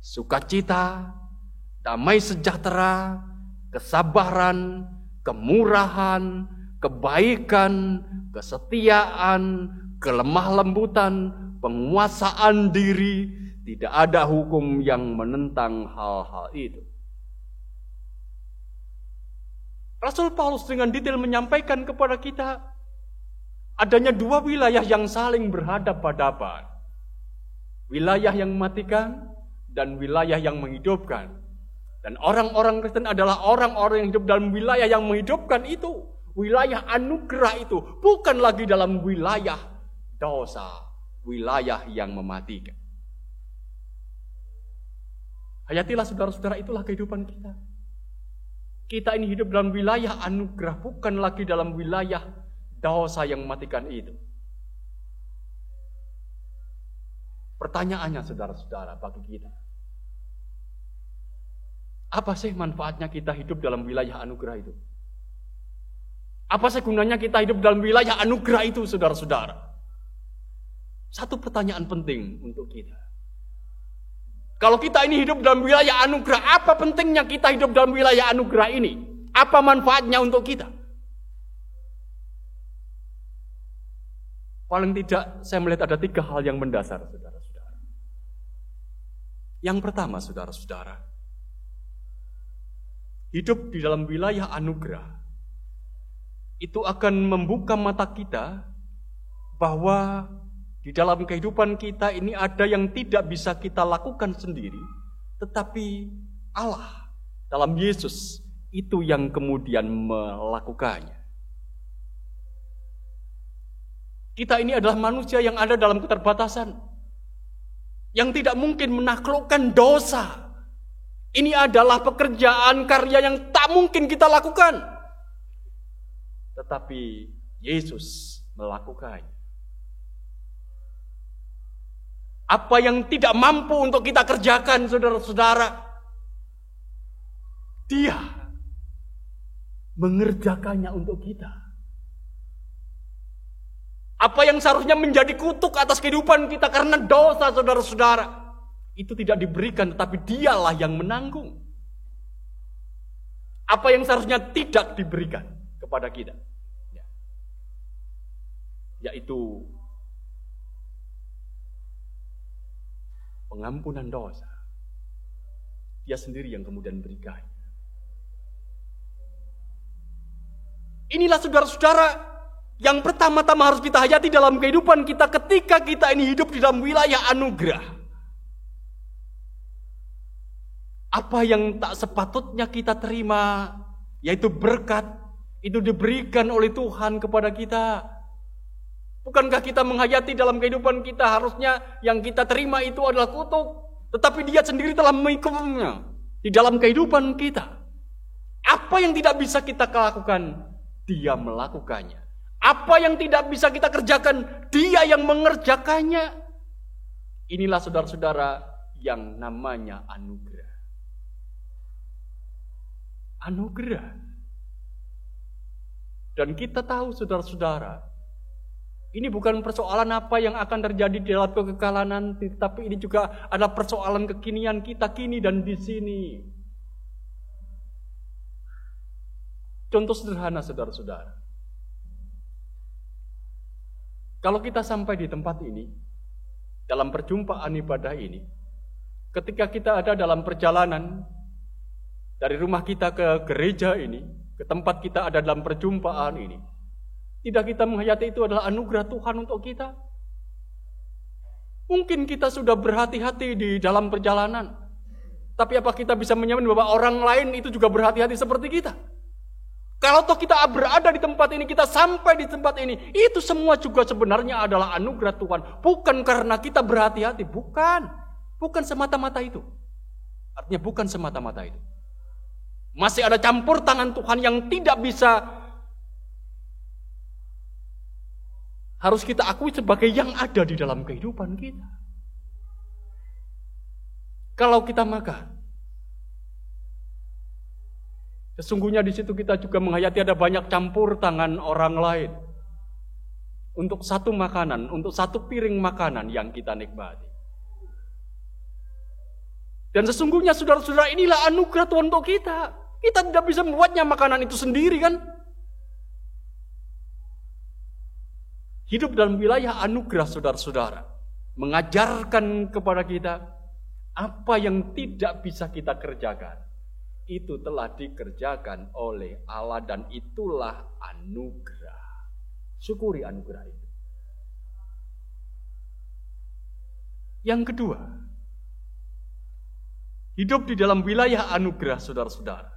sukacita, damai sejahtera, kesabaran, kemurahan, kebaikan, kesetiaan, kelemah lembutan, penguasaan diri. Tidak ada hukum yang menentang hal-hal itu. Rasul Paulus dengan detail menyampaikan kepada kita adanya dua wilayah yang saling berhadapan-hadapan. Wilayah yang mematikan dan wilayah yang menghidupkan. Dan orang-orang Kristen adalah orang-orang yang hidup dalam wilayah yang menghidupkan itu. Wilayah anugerah itu. Bukan lagi dalam wilayah dosa. Wilayah yang mematikan. Hayatilah saudara-saudara, itulah kehidupan kita. Kita ini hidup dalam wilayah anugerah. Bukan lagi dalam wilayah dosa yang mematikan itu. Pertanyaannya saudara-saudara bagi kita. Apa sih manfaatnya kita hidup dalam wilayah anugerah itu? Apa sih gunanya kita hidup dalam wilayah anugerah itu, saudara-saudara? Satu pertanyaan penting untuk kita. Kalau kita ini hidup dalam wilayah anugerah, apa pentingnya kita hidup dalam wilayah anugerah ini? Apa manfaatnya untuk kita? Paling tidak saya melihat ada 3 hal yang mendasar, saudara-saudara. Yang pertama, saudara-saudara, hidup di dalam wilayah anugerah itu akan membuka mata kita bahwa di dalam kehidupan kita ini ada yang tidak bisa kita lakukan sendiri, tetapi Allah dalam Yesus itu yang kemudian melakukannya. Kita ini adalah manusia yang ada dalam keterbatasan, yang tidak mungkin menaklukkan dosa. Ini adalah pekerjaan karya yang tak mungkin kita lakukan. Tetapi Yesus melakukannya. Apa yang tidak mampu untuk kita kerjakan, saudara-saudara, Dia mengerjakannya untuk kita. Apa yang seharusnya menjadi kutuk atas kehidupan kita karena dosa, saudara-saudara, itu tidak diberikan, tetapi Dialah yang menanggung. Apa yang seharusnya tidak diberikan kepada kita, yaitu pengampunan dosa. Dia sendiri yang kemudian berikan. Inilah saudara-saudara yang pertama-tama harus kita hayati dalam kehidupan kita ketika kita ini hidup di dalam wilayah anugerah. Apa yang tak sepatutnya kita terima, yaitu berkat, itu diberikan oleh Tuhan kepada kita. Bukankah kita menghayati dalam kehidupan kita harusnya yang kita terima itu adalah kutuk, tetapi Dia sendiri telah menghukumnya di dalam kehidupan kita. Apa yang tidak bisa kita lakukan, Dia melakukannya. Apa yang tidak bisa kita kerjakan, Dia yang mengerjakannya. Inilah saudara-saudara yang namanya anugerah. Anugerah. Dan kita tahu saudara-saudara, ini bukan persoalan apa yang akan terjadi di dalam kekekalan nanti, tetapi ini juga ada persoalan kekinian kita kini dan di sini. Contoh sederhana, saudara-saudara. Kalau kita sampai di tempat ini, dalam perjumpaan ibadah ini, ketika kita ada dalam perjalanan dari rumah kita ke gereja ini, ke tempat kita ada dalam perjumpaan ini, tidak kita menghayati itu adalah anugerah Tuhan untuk kita? Mungkin kita sudah berhati-hati di dalam perjalanan, tapi apa kita bisa menjamin bahwa orang lain itu juga berhati-hati seperti kita? Kalau toh kita berada di tempat ini, kita sampai di tempat ini, itu semua juga sebenarnya adalah anugerah Tuhan. Bukan karena kita berhati-hati, bukan semata-mata itu. Artinya bukan semata-mata itu. Masih ada campur tangan Tuhan yang tidak bisa, harus kita akui sebagai yang ada di dalam kehidupan kita. Kalau kita makan, sesungguhnya di situ kita juga menghayati ada banyak campur tangan orang lain. Untuk satu makanan, untuk satu piring makanan yang kita nikmati. Dan sesungguhnya saudara-saudara, inilah anugerah Tuhan untuk kita. Kita tidak bisa membuatnya makanan itu sendiri kan? hidup dalam wilayah anugerah saudara-saudara, mengajarkan kepada kita apa yang tidak bisa kita kerjakan, itu telah dikerjakan oleh Allah dan itulah anugerah. Syukuri anugerah itu. Yang kedua, hidup di dalam wilayah anugerah saudara-saudara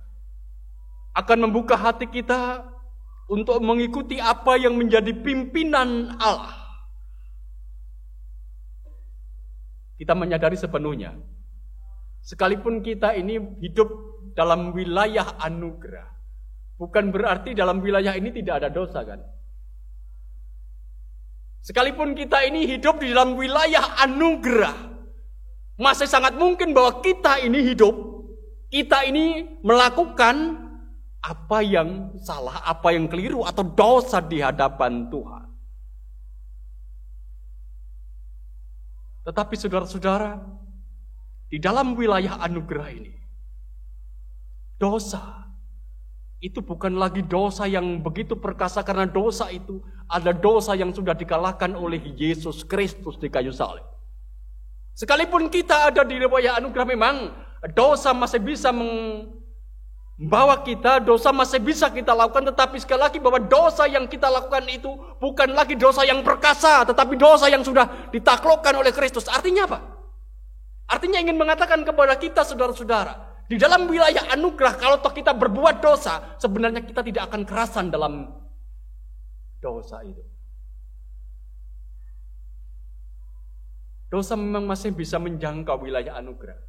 akan membuka hati kita untuk mengikuti apa yang menjadi pimpinan Allah. Kita menyadari sepenuhnya, sekalipun kita ini hidup dalam wilayah anugerah, bukan berarti dalam wilayah ini tidak ada dosa kan? Sekalipun kita ini hidup di dalam wilayah anugerah, masih sangat mungkin bahwa kita ini hidup, kita ini melakukan apa yang salah, apa yang keliru atau dosa di hadapan Tuhan. Tetapi saudara-saudara, di dalam wilayah anugerah ini, dosa itu bukan lagi dosa yang begitu perkasa, karena dosa itu ada dosa yang sudah dikalahkan oleh Yesus Kristus di kayu salib. Sekalipun kita ada di wilayah anugerah, memang dosa masih bisa membawa kita, dosa masih bisa kita lakukan, tetapi sekali lagi bahwa dosa yang kita lakukan itu bukan lagi dosa yang perkasa, tetapi dosa yang sudah ditaklukkan oleh Kristus. Artinya apa? Artinya ingin mengatakan kepada kita saudara-saudara, di dalam wilayah anugerah, kalau toh kita berbuat dosa, sebenarnya kita tidak akan kerasan dalam dosa itu. Dosa memang masih bisa menjangkau wilayah anugerah.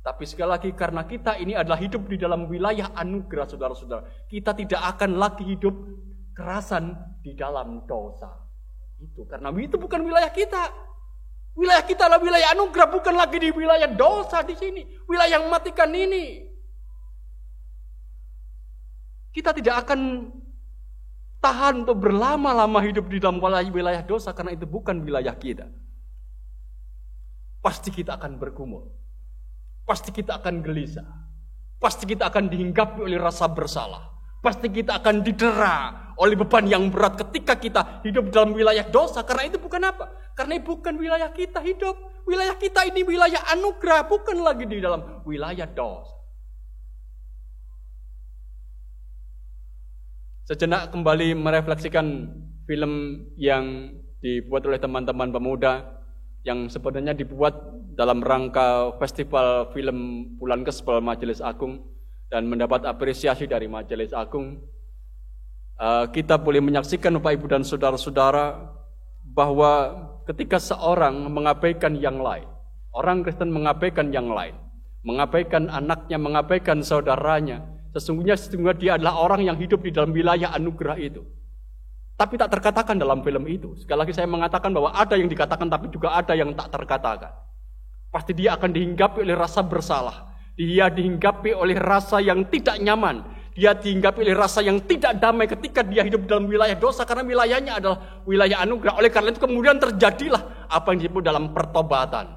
Tapi sekali lagi, karena kita ini adalah hidup di dalam wilayah anugerah, saudara-saudara, kita tidak akan lagi hidup kerasan di dalam dosa. Itu karena itu bukan wilayah kita. Wilayah kita adalah wilayah anugerah, bukan lagi di wilayah dosa di sini. Wilayah yang mematikan ini. Kita tidak akan tahan untuk berlama-lama hidup di dalam wilayah dosa, karena itu bukan wilayah kita. Pasti kita akan bergumul. Pasti kita akan gelisah. Pasti kita akan dihinggapi oleh rasa bersalah. Pasti kita akan didera oleh beban yang berat ketika kita hidup dalam wilayah dosa. Karena itu bukan apa? Karena itu bukan wilayah kita hidup. Wilayah kita ini wilayah anugerah, bukan lagi di dalam wilayah dosa. Sejenak kembali merefleksikan film yang dibuat oleh teman-teman pemuda, yang sebenarnya dibuat dalam rangka festival film Bulan Gospel Majelis Agung dan mendapat apresiasi dari Majelis Agung. Kita boleh menyaksikan Bapak Ibu dan saudara-saudara bahwa ketika seorang mengabaikan yang lain, orang Kristen mengabaikan yang lain, mengabaikan anaknya, mengabaikan saudaranya, sesungguhnya dia adalah orang yang hidup di dalam wilayah anugerah itu. Tapi tak terkatakan dalam film itu. Sekali lagi saya mengatakan bahwa ada yang dikatakan, tapi juga ada yang tak terkatakan. Pasti dia akan dihinggapi oleh rasa bersalah. Dia dihinggapi oleh rasa yang tidak nyaman. Dia dihinggapi oleh rasa yang tidak damai ketika dia hidup dalam wilayah dosa, karena wilayahnya adalah wilayah anugerah. Oleh karena itu kemudian terjadilah apa yang disebut dalam pertobatan.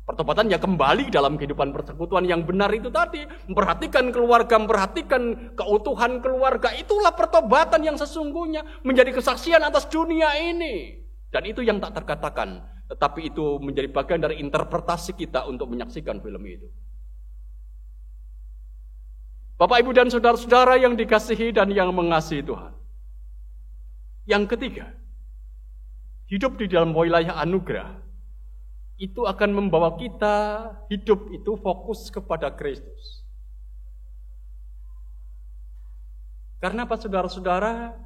Pertobatan ya kembali dalam kehidupan persekutuan yang benar itu tadi. Memperhatikan keluarga, memperhatikan keutuhan keluarga. Itulah pertobatan yang sesungguhnya menjadi kesaksian atas dunia ini. Dan itu yang tak terkatakan. Tetapi itu menjadi bagian dari interpretasi kita untuk menyaksikan film itu. Bapak, Ibu, dan saudara-saudara yang dikasihi dan yang mengasihi Tuhan. Yang ketiga, hidup di dalam wilayah anugerah itu akan membawa kita hidup itu fokus kepada Kristus. Karena apa, saudara-saudara?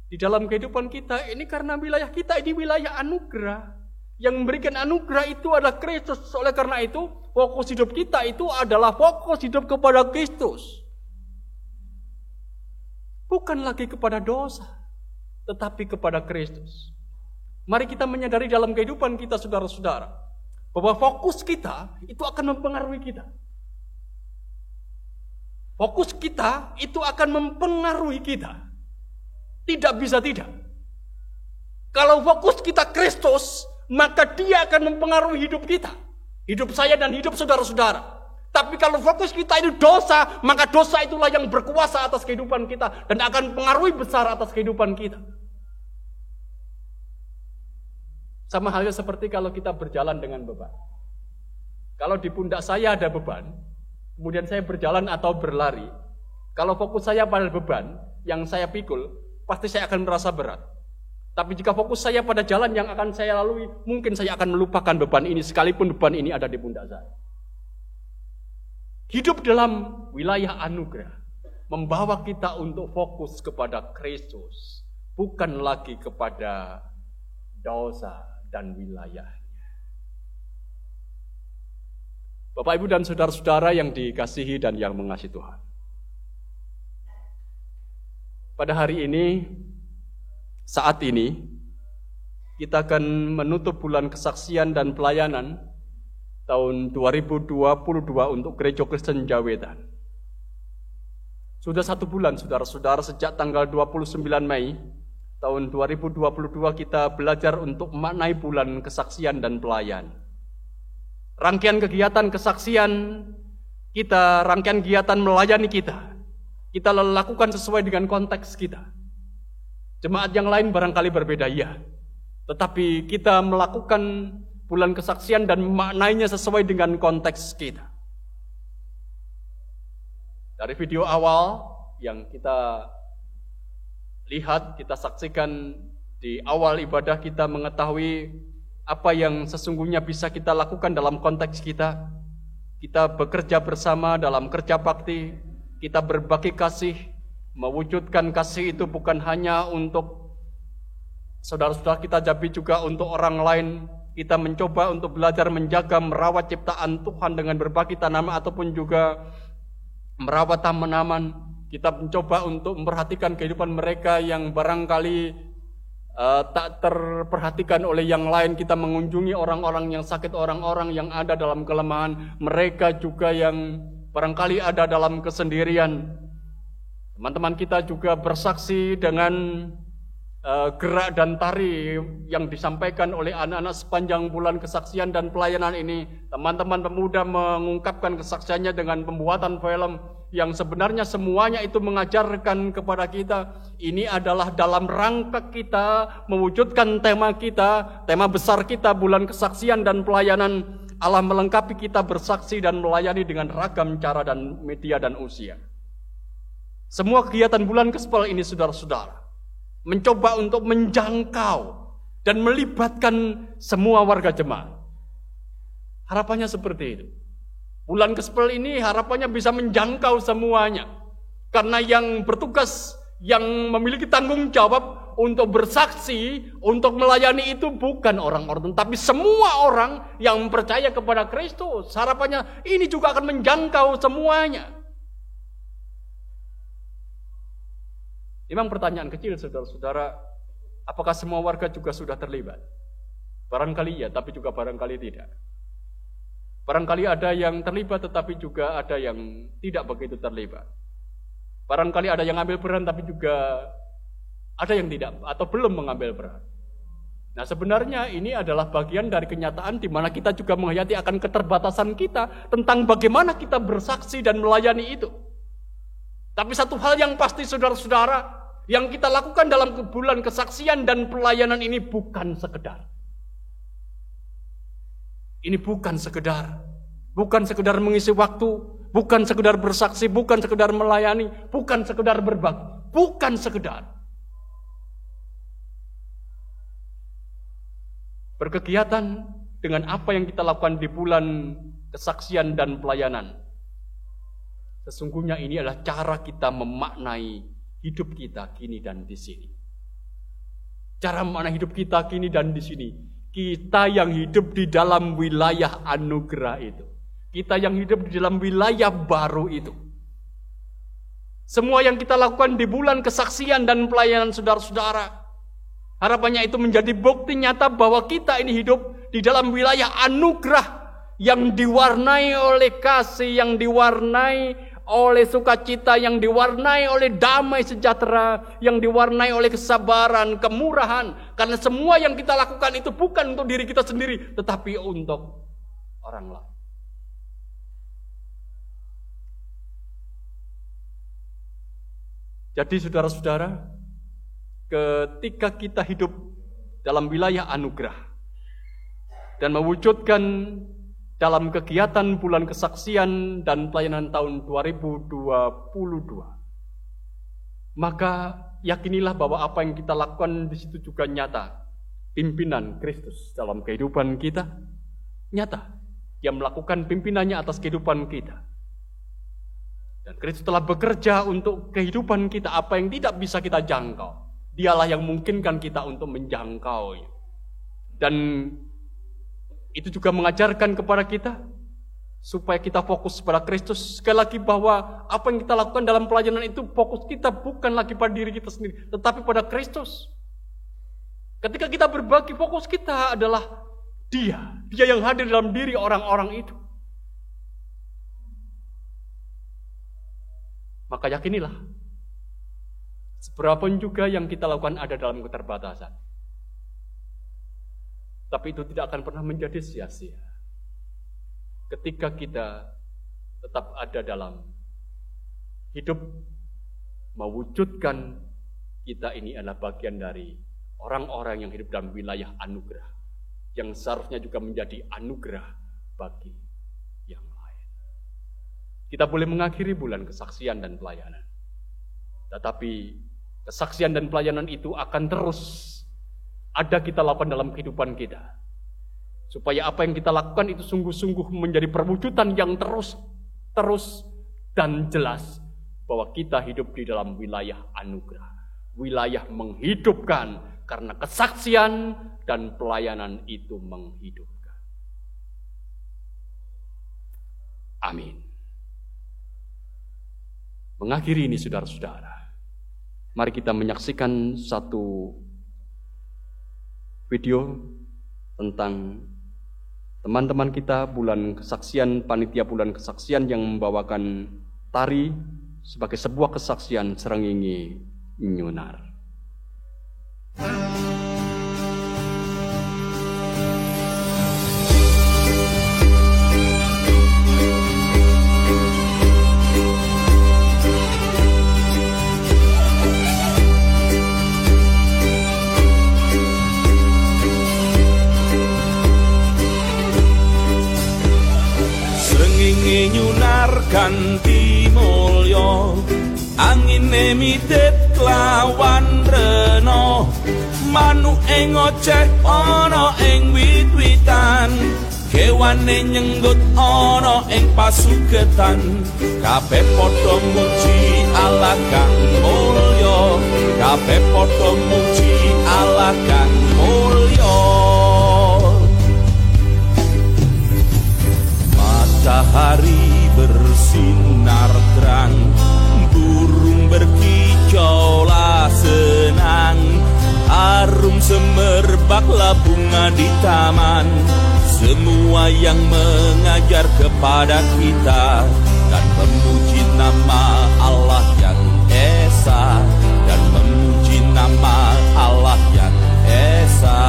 Di dalam kehidupan kita ini, karena wilayah kita ini wilayah anugerah. Yang memberikan anugerah itu adalah Kristus. Oleh karena itu, fokus hidup kita itu adalah fokus hidup kepada Kristus. Bukan lagi kepada dosa, tetapi kepada Kristus. Mari kita menyadari dalam kehidupan kita, saudara-saudara, bahwa fokus kita itu akan mempengaruhi kita. Fokus kita itu akan mempengaruhi kita. Tidak bisa tidak. Kalau fokus kita Kristus, maka dia akan mempengaruhi hidup kita. Hidup saya dan hidup saudara-saudara. Tapi kalau fokus kita itu dosa, maka dosa itulah yang berkuasa atas kehidupan kita dan akan mempengaruhi besar atas kehidupan kita. Sama halnya seperti kalau kita berjalan dengan beban. Kalau di pundak saya ada beban, kemudian saya berjalan atau berlari, kalau fokus saya pada beban yang saya pikul, pasti saya akan merasa berat. Tapi jika fokus saya pada jalan yang akan saya lalui, mungkin saya akan melupakan beban ini sekalipun beban ini ada di pundak saya. Hidup dalam wilayah anugerah membawa kita untuk fokus kepada Kristus, bukan lagi kepada dosa dan wilayahnya. Bapak, Ibu, dan saudara-saudara yang dikasihi dan yang mengasihi Tuhan. Pada hari ini, saat ini, kita akan menutup bulan kesaksian dan pelayanan tahun 2022 untuk Gereja Kristen Jawetan. Sudah 1 bulan, saudara-saudara, sejak tanggal 29 Mei tahun 2022 kita belajar untuk memaknai bulan kesaksian dan pelayan. Rangkaian kegiatan kesaksian kita, rangkaian kegiatan melayani kita lakukan sesuai dengan konteks kita. Jemaat yang lain barangkali berbeda, ya. Tetapi kita melakukan bulan kesaksian dan memaknainya sesuai dengan konteks kita. Dari video awal yang kita lihat, kita saksikan di awal ibadah, kita mengetahui apa yang sesungguhnya bisa kita lakukan dalam konteks kita. Kita bekerja bersama dalam kerja bakti, kita berbagi kasih, mewujudkan kasih itu bukan hanya untuk saudara-saudara kita, tapi juga untuk orang lain. Kita mencoba untuk belajar menjaga, merawat ciptaan Tuhan dengan berbagi tanaman ataupun juga merawat tanaman. Kita mencoba untuk memperhatikan kehidupan mereka yang barangkali tak terperhatikan oleh yang lain. Kita mengunjungi orang-orang yang sakit, orang-orang yang ada dalam kelemahan. Mereka juga yang barangkali ada dalam kesendirian. Teman-teman kita juga bersaksi dengan gerak dan tari yang disampaikan oleh anak-anak sepanjang bulan kesaksian dan pelayanan ini. Teman-teman pemuda mengungkapkan kesaksiannya dengan pembuatan film yang sebenarnya semuanya itu mengajarkan kepada kita, ini adalah dalam rangka kita mewujudkan tema kita, tema besar kita, bulan kesaksian dan pelayanan. Allah melengkapi kita bersaksi dan melayani dengan ragam cara dan media dan usia. Semua kegiatan bulan Gospel ini, saudara-saudara, mencoba untuk menjangkau dan melibatkan semua warga jemaat. Harapannya seperti itu. Bulan Gospel ini harapannya bisa menjangkau semuanya. Karena yang bertugas, yang memiliki tanggung jawab untuk bersaksi, untuk melayani itu bukan orang-orang, tapi semua orang yang percaya kepada Kristus. Harapannya ini juga akan menjangkau semuanya. Memang pertanyaan kecil, saudara-saudara, apakah semua warga juga sudah terlibat? Barangkali ya, tapi juga barangkali tidak. Barangkali ada yang terlibat, tetapi juga ada yang tidak begitu terlibat. Barangkali ada yang ambil peran, tapi juga ada yang tidak atau belum mengambil peran. Nah, sebenarnya ini adalah bagian dari kenyataan di mana kita juga menghayati akan keterbatasan kita tentang bagaimana kita bersaksi dan melayani itu. Tapi satu hal yang pasti, saudara-saudara, yang kita lakukan dalam bulan kesaksian dan pelayanan ini bukan sekedar. Ini bukan sekedar mengisi waktu, bukan sekedar bersaksi, bukan sekedar melayani, bukan sekedar berbagi, bukan sekedar berkegiatan dengan apa yang kita lakukan di bulan kesaksian dan pelayanan. Sesungguhnya ini adalah cara kita memaknai hidup kita kini dan di sini. Cara memaknai hidup kita kini dan di sini. Kita yang hidup di dalam wilayah anugerah itu. Kita yang hidup di dalam wilayah baru itu. Semua yang kita lakukan di bulan kesaksian dan pelayanan, saudara-saudara, harapannya itu menjadi bukti nyata bahwa kita ini hidup di dalam wilayah anugerah yang diwarnai oleh kasih, yang diwarnai oleh sukacita, yang diwarnai oleh damai sejahtera, yang diwarnai oleh kesabaran, kemurahan. Karena semua yang kita lakukan itu bukan untuk diri kita sendiri, tetapi untuk orang lain. Jadi saudara-saudara, ketika kita hidup dalam wilayah anugerah, dan mewujudkan dalam kegiatan bulan kesaksian dan pelayanan tahun 2022. Maka yakinilah bahwa apa yang kita lakukan di situ juga nyata. Pimpinan Kristus dalam kehidupan kita nyata. Dia melakukan pimpinannya atas kehidupan kita. Dan Kristus telah bekerja untuk kehidupan kita, apa yang tidak bisa kita jangkau. Dialah yang memungkinkan kita untuk menjangkaunya. Dan itu juga mengajarkan kepada kita supaya kita fokus pada Kristus. Sekali lagi bahwa apa yang kita lakukan dalam pelayanan itu fokus kita bukan lagi pada diri kita sendiri, tetapi pada Kristus. Ketika kita berbagi, fokus kita adalah Dia yang hadir dalam diri orang-orang itu. Maka yakinilah, seberapapun juga yang kita lakukan ada dalam keterbatasan. Tapi itu tidak akan pernah menjadi sia-sia. Ketika kita tetap ada dalam hidup, mewujudkan kita ini adalah bagian dari orang-orang yang hidup dalam wilayah anugerah, yang seharusnya juga menjadi anugerah bagi yang lain. Kita boleh mengakhiri bulan kesaksian dan pelayanan. Tetapi kesaksian dan pelayanan itu akan terus ada kita lakukan dalam kehidupan kita. Supaya apa yang kita lakukan itu sungguh-sungguh menjadi perwujudan yang terus dan jelas bahwa kita hidup di dalam wilayah anugerah. Wilayah menghidupkan karena kesaksian dan pelayanan itu menghidupkan. Amin. Mengakhiri ini saudara-saudara, mari kita menyaksikan satu video tentang teman-teman kita bulan kesaksian, panitia bulan kesaksian yang membawakan tari sebagai sebuah kesaksian Srengenge Nyunar. Nyunar kanthi mulya angine mitet lawan rena manuk ing oceh ana ing wit-witan kewane nyenggut ana ing pasugetan kabeh padha muji Allah kang mulya kabeh padha muji Allah kang mulya. Matahari bersinar terang, burung berkicau lah senang, harum semerbaklah bunga di taman, semua yang mengajar kepada kita dan memuji nama Allah yang esa dan memuji nama Allah yang esa.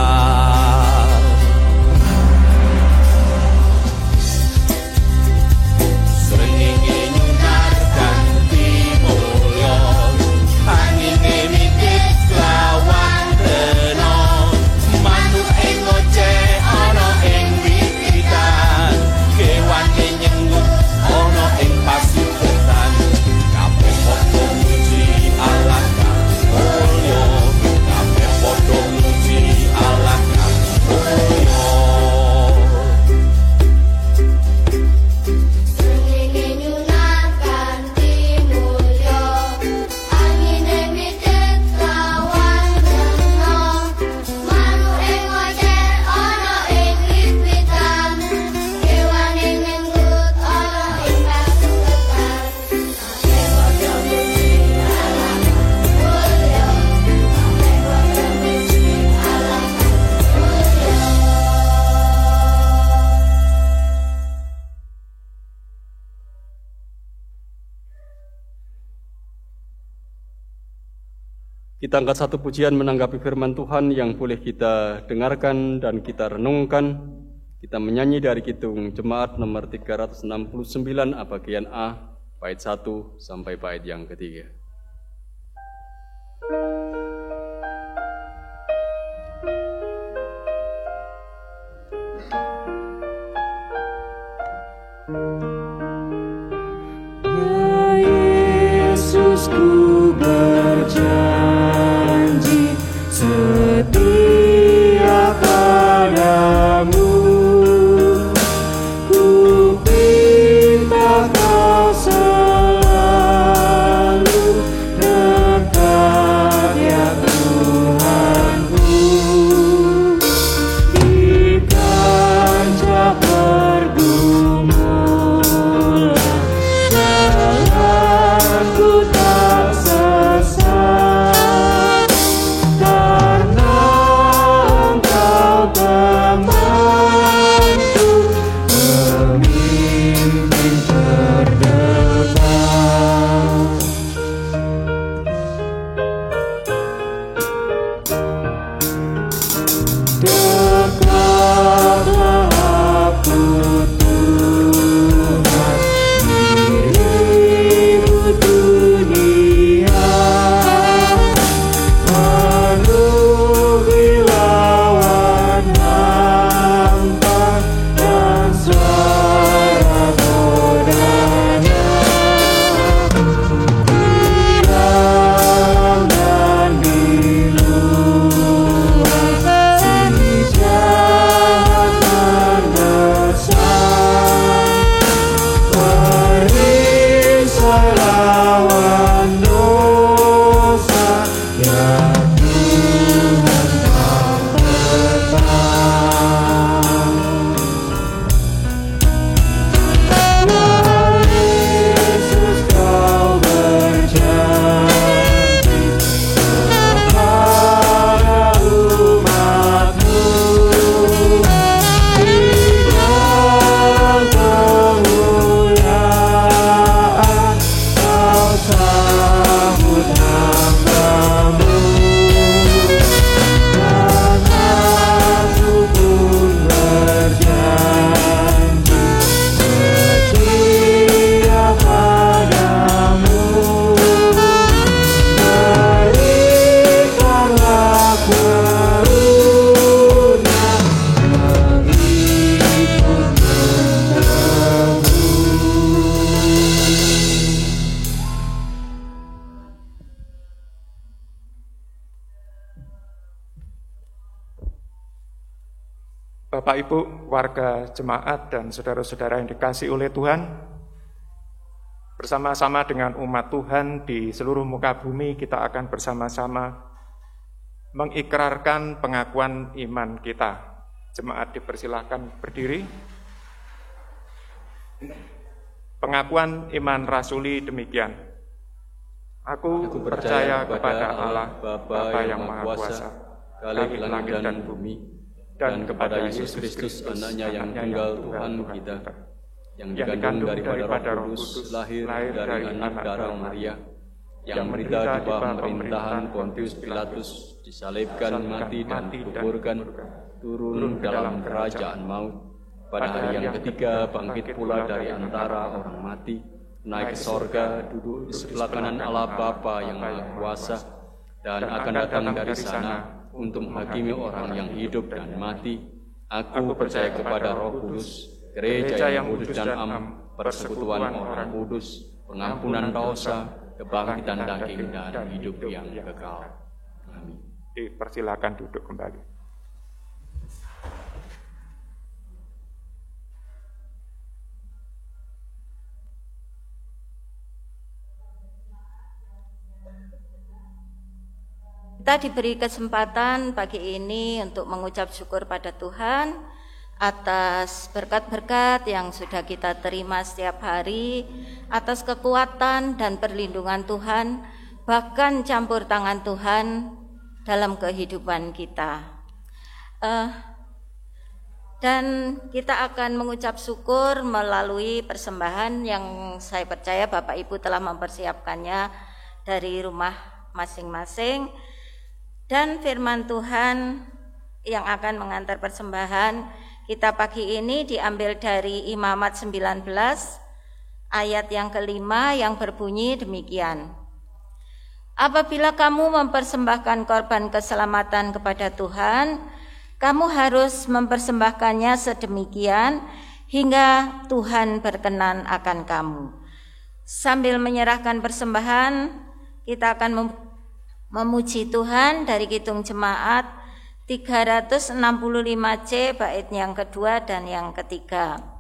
Kita angkat satu pujian menanggapi firman Tuhan yang boleh kita dengarkan dan kita renungkan. Kita menyanyi dari Kidung Jemaat nomor 369 bagian A, bait 1 sampai bait yang ketiga. Yesus, ku berjanji setia padamu. Ku minta kau selalu dekat ya Tuhanku. Di kancah pergumulan jalanku tak sesat, karena Engkau temanku, pemimpin terdepan. Dekatlah aku Tuhan, dirimu dunia penuhi lawan hampa dan suara godanya. Di dalam dan di luar si jahat menesan, perisai lawan dosa ya Tuhan kau tetap. Wahai Yesus, kau berjanji kepada umatmu, di dalam kemuliaan kau sambut hambamu. Dan aku pun berjanji setia padamu. Berikanlah karunia mengikut menemu. Bapak Ibu, warga jemaat dan saudara-saudara yang dikasihi oleh Tuhan, bersama-sama dengan umat Tuhan di seluruh muka bumi, kita akan bersama-sama mengikrarkan pengakuan iman kita. Jemaat dipersilahkan berdiri. Pengakuan iman rasuli demikian. Aku percaya kepada Allah, Bapa yang Maha Kuasa, Khalik langit dan bumi, dan kepada Yesus Kristus, anaknya yang tunggal Tuhan kita, yang dikandung daripada Roh Kudus, lahir dari anak darah Maria, yang menderita di bawah pemerintahan Pontius Pilatus, disalibkan, mati dan dikuburkan, turun dalam kerajaan maut, pada hari yang ketiga bangkit pula dari antara orang mati, naik ke sorga, duduk di sebelah kanan Allah Bapa yang Maha Kuasa, dan akan datang dari sana untuk menghakimi orang yang hidup dan mati. Aku percaya kepada Roh Kudus, gereja yang kudus dan am, persekutuan orang kudus, pengampunan dosa, kebangkitan daging dan hidup yang kekal. Amin. Dipersilakan duduk kembali. Kita diberi kesempatan pagi ini untuk mengucap syukur pada Tuhan atas berkat-berkat yang sudah kita terima setiap hari, atas kekuatan dan perlindungan Tuhan, bahkan campur tangan Tuhan dalam kehidupan kita. Dan kita akan mengucap syukur melalui persembahan yang saya percaya Bapak Ibu telah mempersiapkannya dari rumah masing-masing. Dan firman Tuhan yang akan mengantar persembahan kita pagi ini diambil dari Imamat 19 ayat yang kelima yang berbunyi demikian. Apabila kamu mempersembahkan korban keselamatan kepada Tuhan, kamu harus mempersembahkannya sedemikian hingga Tuhan berkenan akan kamu. Sambil menyerahkan persembahan, kita akan memuji Tuhan dari Kidung Jemaat 365C bait yang kedua dan yang ketiga.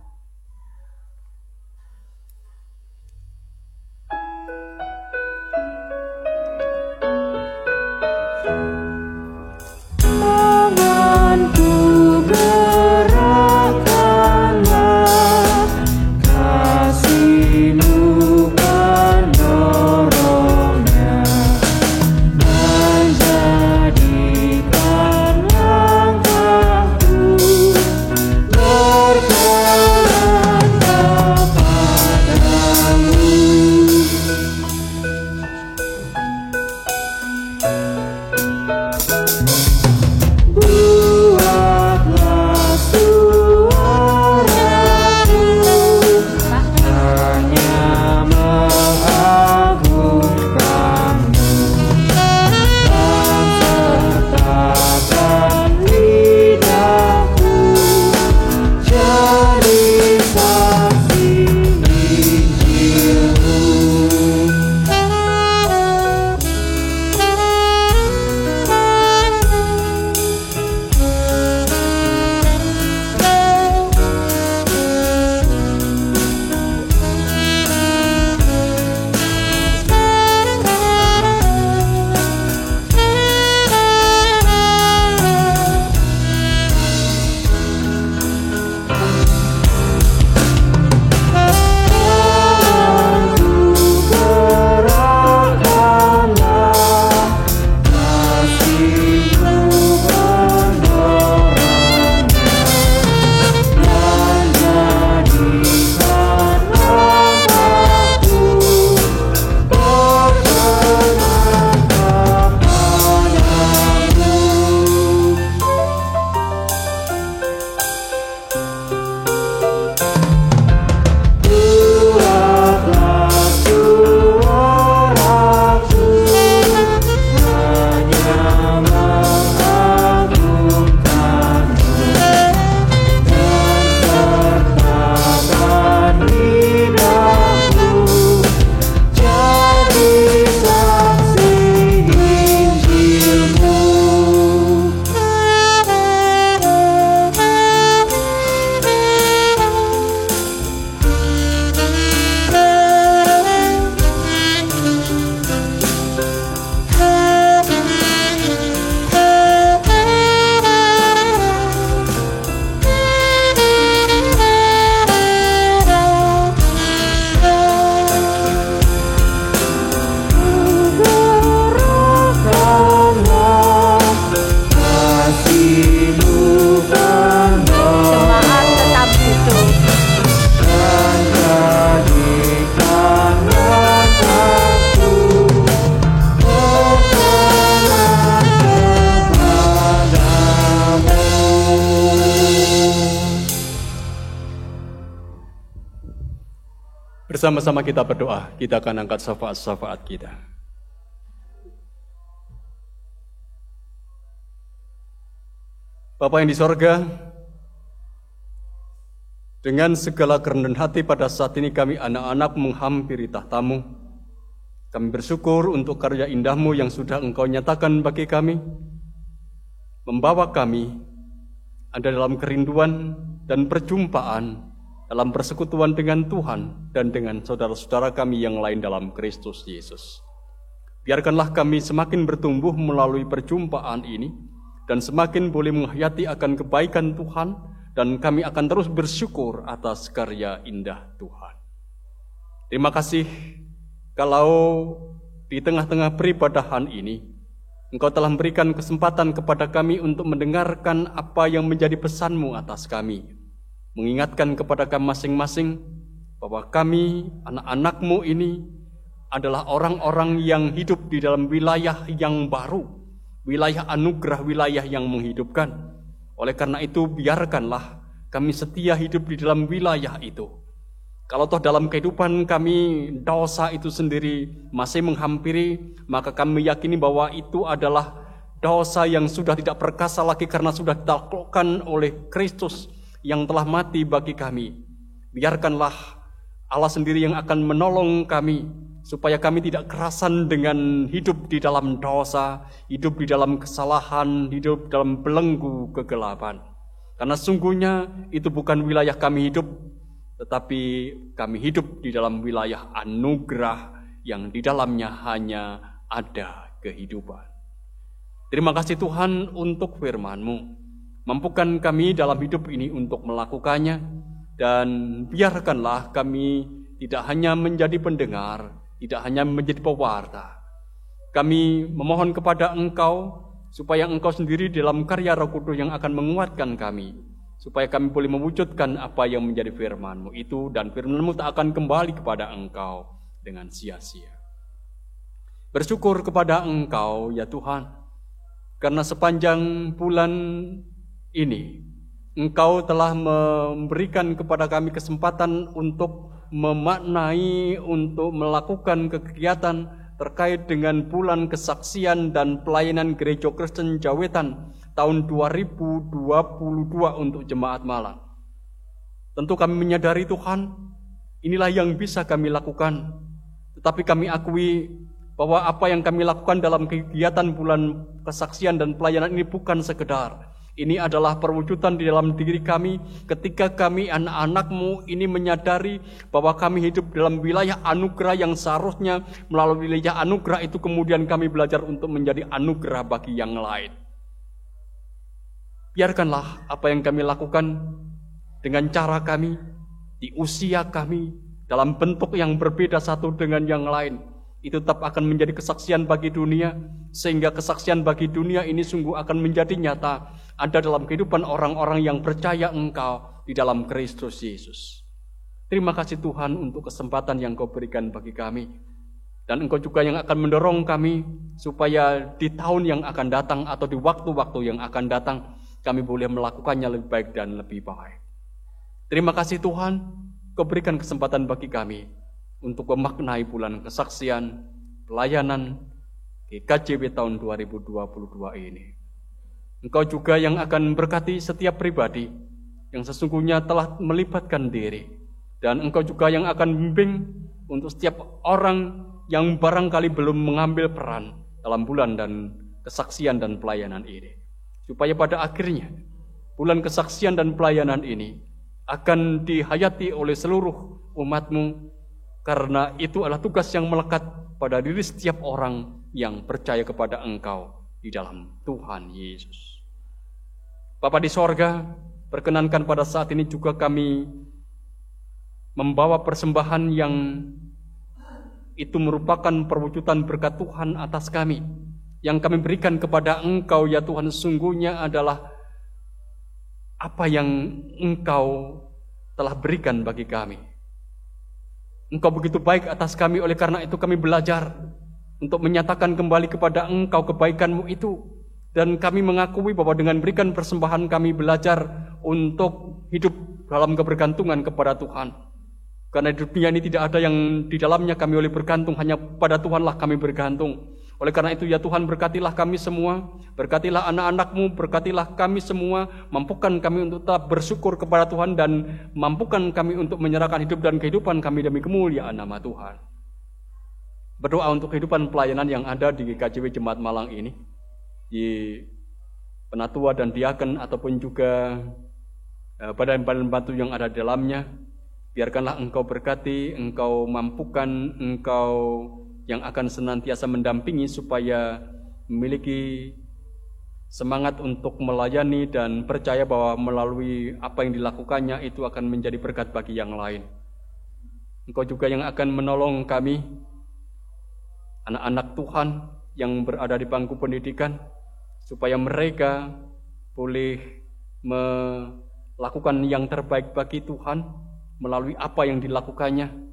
Bersama-sama kita berdoa, kita akan angkat syafaat-syafaat kita. Bapa yang di sorga, dengan segala kerendahan hati pada saat ini kami anak-anak menghampiri tahta-Mu. Kami bersyukur untuk karya indah-Mu yang sudah Engkau nyatakan bagi kami, membawa kami ada dalam kerinduan dan perjumpaan dalam persekutuan dengan Tuhan dan dengan saudara-saudara kami yang lain dalam Kristus Yesus. Biarkanlah kami semakin bertumbuh melalui perjumpaan ini dan semakin boleh menghayati akan kebaikan Tuhan, dan kami akan terus bersyukur atas karya indah Tuhan. Terima kasih kalau di tengah-tengah peribadahan ini Engkau telah memberikan kesempatan kepada kami untuk mendengarkan apa yang menjadi pesan-Mu atas kami. Mengingatkan kepada kami masing-masing bahwa kami, anak-anak-Mu ini adalah orang-orang yang hidup di dalam wilayah yang baru, wilayah anugerah, wilayah yang menghidupkan. Oleh karena itu, biarkanlah kami setia hidup di dalam wilayah itu. Kalau toh dalam kehidupan kami dosa itu sendiri masih menghampiri, maka kami yakini bahwa itu adalah dosa yang sudah tidak perkasa lagi karena sudah ditaklukkan oleh Kristus yang telah mati bagi kami. Biarkanlah Allah sendiri yang akan menolong kami, supaya kami tidak kerasan dengan hidup di dalam dosa, hidup di dalam kesalahan, hidup dalam belenggu kegelapan. Karena sungguhnya itu bukan wilayah kami hidup, tetapi kami hidup di dalam wilayah anugerah yang di dalamnya hanya ada kehidupan. Terima kasih Tuhan untuk firman-Mu. Mampukan kami dalam hidup ini untuk melakukannya, dan biarkanlah kami tidak hanya menjadi pendengar, tidak hanya menjadi pewarta. Kami memohon kepada Engkau, supaya Engkau sendiri dalam karya Roh Kudus yang akan menguatkan kami, supaya kami boleh mewujudkan apa yang menjadi firman-Mu itu, dan firman-Mu tak akan kembali kepada Engkau dengan sia-sia. Bersyukur kepada Engkau ya Tuhan, karena sepanjang bulan ini Engkau telah memberikan kepada kami kesempatan untuk memaknai, untuk melakukan kegiatan terkait dengan bulan kesaksian dan pelayanan Gereja Kristen Jawetan tahun 2022 untuk Jemaat Malang. Tentu kami menyadari Tuhan, inilah yang bisa kami lakukan. Tetapi kami akui bahwa apa yang kami lakukan dalam kegiatan bulan kesaksian dan pelayanan ini bukan sekedar. Ini adalah perwujudan di dalam diri kami ketika kami anak-anak-Mu ini menyadari bahwa kami hidup dalam wilayah anugerah yang seharusnya melalui wilayah anugerah itu kemudian kami belajar untuk menjadi anugerah bagi yang lain. Biarkanlah apa yang kami lakukan dengan cara kami, di usia kami, dalam bentuk yang berbeda satu dengan yang lain, itu tetap akan menjadi kesaksian bagi dunia, sehingga kesaksian bagi dunia ini sungguh akan menjadi nyata ada dalam kehidupan orang-orang yang percaya Engkau di dalam Kristus Yesus. Terima kasih Tuhan untuk kesempatan yang Kau berikan bagi kami, dan Engkau juga yang akan mendorong kami supaya di tahun yang akan datang atau di waktu-waktu yang akan datang kami boleh melakukannya lebih baik dan lebih baik. Terima kasih Tuhan, Kau berikan kesempatan bagi kami untuk memaknai bulan kesaksian, pelayanan GKJW tahun 2022 ini. Engkau juga yang akan berkati setiap pribadi yang sesungguhnya telah melibatkan diri. Dan Engkau juga yang akan membimbing untuk setiap orang yang barangkali belum mengambil peran dalam bulan dan kesaksian dan pelayanan ini. Supaya pada akhirnya bulan kesaksian dan pelayanan ini akan dihayati oleh seluruh umat-Mu, karena itu adalah tugas yang melekat pada diri setiap orang yang percaya kepada Engkau di dalam Tuhan Yesus. Bapa di sorga, perkenankan pada saat ini juga kami membawa persembahan yang itu merupakan perwujudan berkat Tuhan atas kami, yang kami berikan kepada Engkau ya Tuhan. Sungguhnya adalah apa yang Engkau telah berikan bagi kami. Engkau begitu baik atas kami, oleh karena itu kami belajar untuk menyatakan kembali kepada Engkau kebaikan-Mu itu. Dan kami mengakui bahwa dengan berikan persembahan kami belajar untuk hidup dalam kebergantungan kepada Tuhan. Karena di dunia ini tidak ada yang di dalamnya kami boleh bergantung, hanya pada Tuhanlah kami bergantung. Oleh karena itu ya Tuhan, berkatilah kami semua, berkatilah anak-anak-Mu, berkatilah kami semua, mampukan kami untuk tetap bersyukur kepada Tuhan, dan mampukan kami untuk menyerahkan hidup dan kehidupan kami demi kemuliaan nama Tuhan. Berdoa untuk kehidupan pelayanan yang ada di GKJW Jemaat Malang ini, di penatua dan diaken ataupun juga badan-badan bantu yang ada di dalamnya. Biarkanlah Engkau berkati, Engkau mampukan, Engkau yang akan senantiasa mendampingi supaya memiliki semangat untuk melayani dan percaya bahwa melalui apa yang dilakukannya itu akan menjadi berkat bagi yang lain. Engkau juga yang akan menolong kami, anak-anak Tuhan yang berada di bangku pendidikan, supaya mereka boleh melakukan yang terbaik bagi Tuhan melalui apa yang dilakukannya.